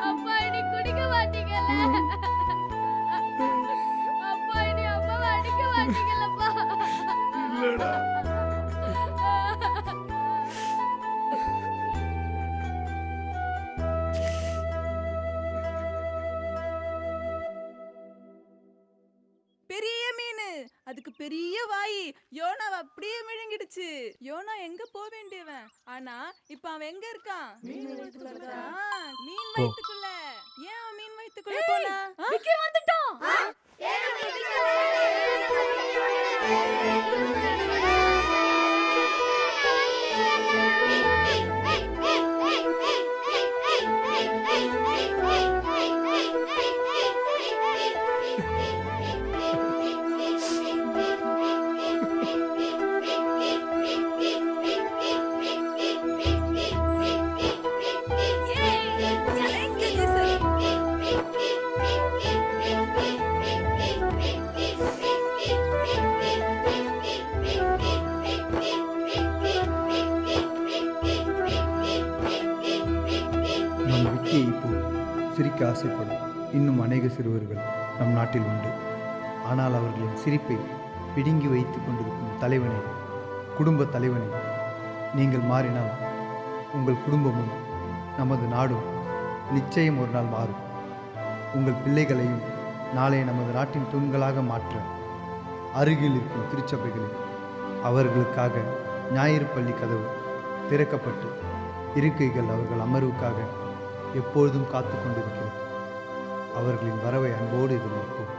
அப்பா இனி குடிக்க மாட்டீங்கல்ல? அப்பா இனி அம்மாவை அடிக்க மாட்டீங்கல்லப்பா? இல்லடா. பெரிய மீன், அதுக்கு பெரிய வாய். யோனாவை அப்படியே விழுங்கிடுச்சு. யோனா எங்க போக வேண்டியவன், ஆனா இப்ப அவன் எங்க இருக்கான்? மீன் வயித்துக்குள்ள. மீன் வயித்துக்குள்ள. ஏன் அவன் மீன் வயித்துக்குள்ள போனா? விக்கி வந்துட்டோம். நம் விக்கியை இப்போ சிரிக்க ஆசைப்படும் இன்னும் அநேக சிறுவர்கள் நம் நாட்டில் உண்டு. ஆனால் அவர்களின் சிரிப்பை பிடுங்கி வைத்து கொண்டிருக்கும் தலைவனே, குடும்ப தலைவனே, நீங்கள் மாறினால் உங்கள் குடும்பமும் நமது நாடும் நிச்சயம் ஒரு நாள் மாறும். உங்கள் பிள்ளைகளையும் நாளை நமது நாட்டின் தூண்களாக மாற்ற அருகில் இருக்கும் திருச்சபைகளில் அவர்களுக்காக ஞாயிறு பள்ளி கதவு திறக்கப்பட்டு இருக்கைகள் அவர்கள் அமர்வுக்காக எப்பொழுதும் காத்து கொண்டிருக்கிறது. அவர்களின் வரவை அன்போடு எதிர்நோக்கும்.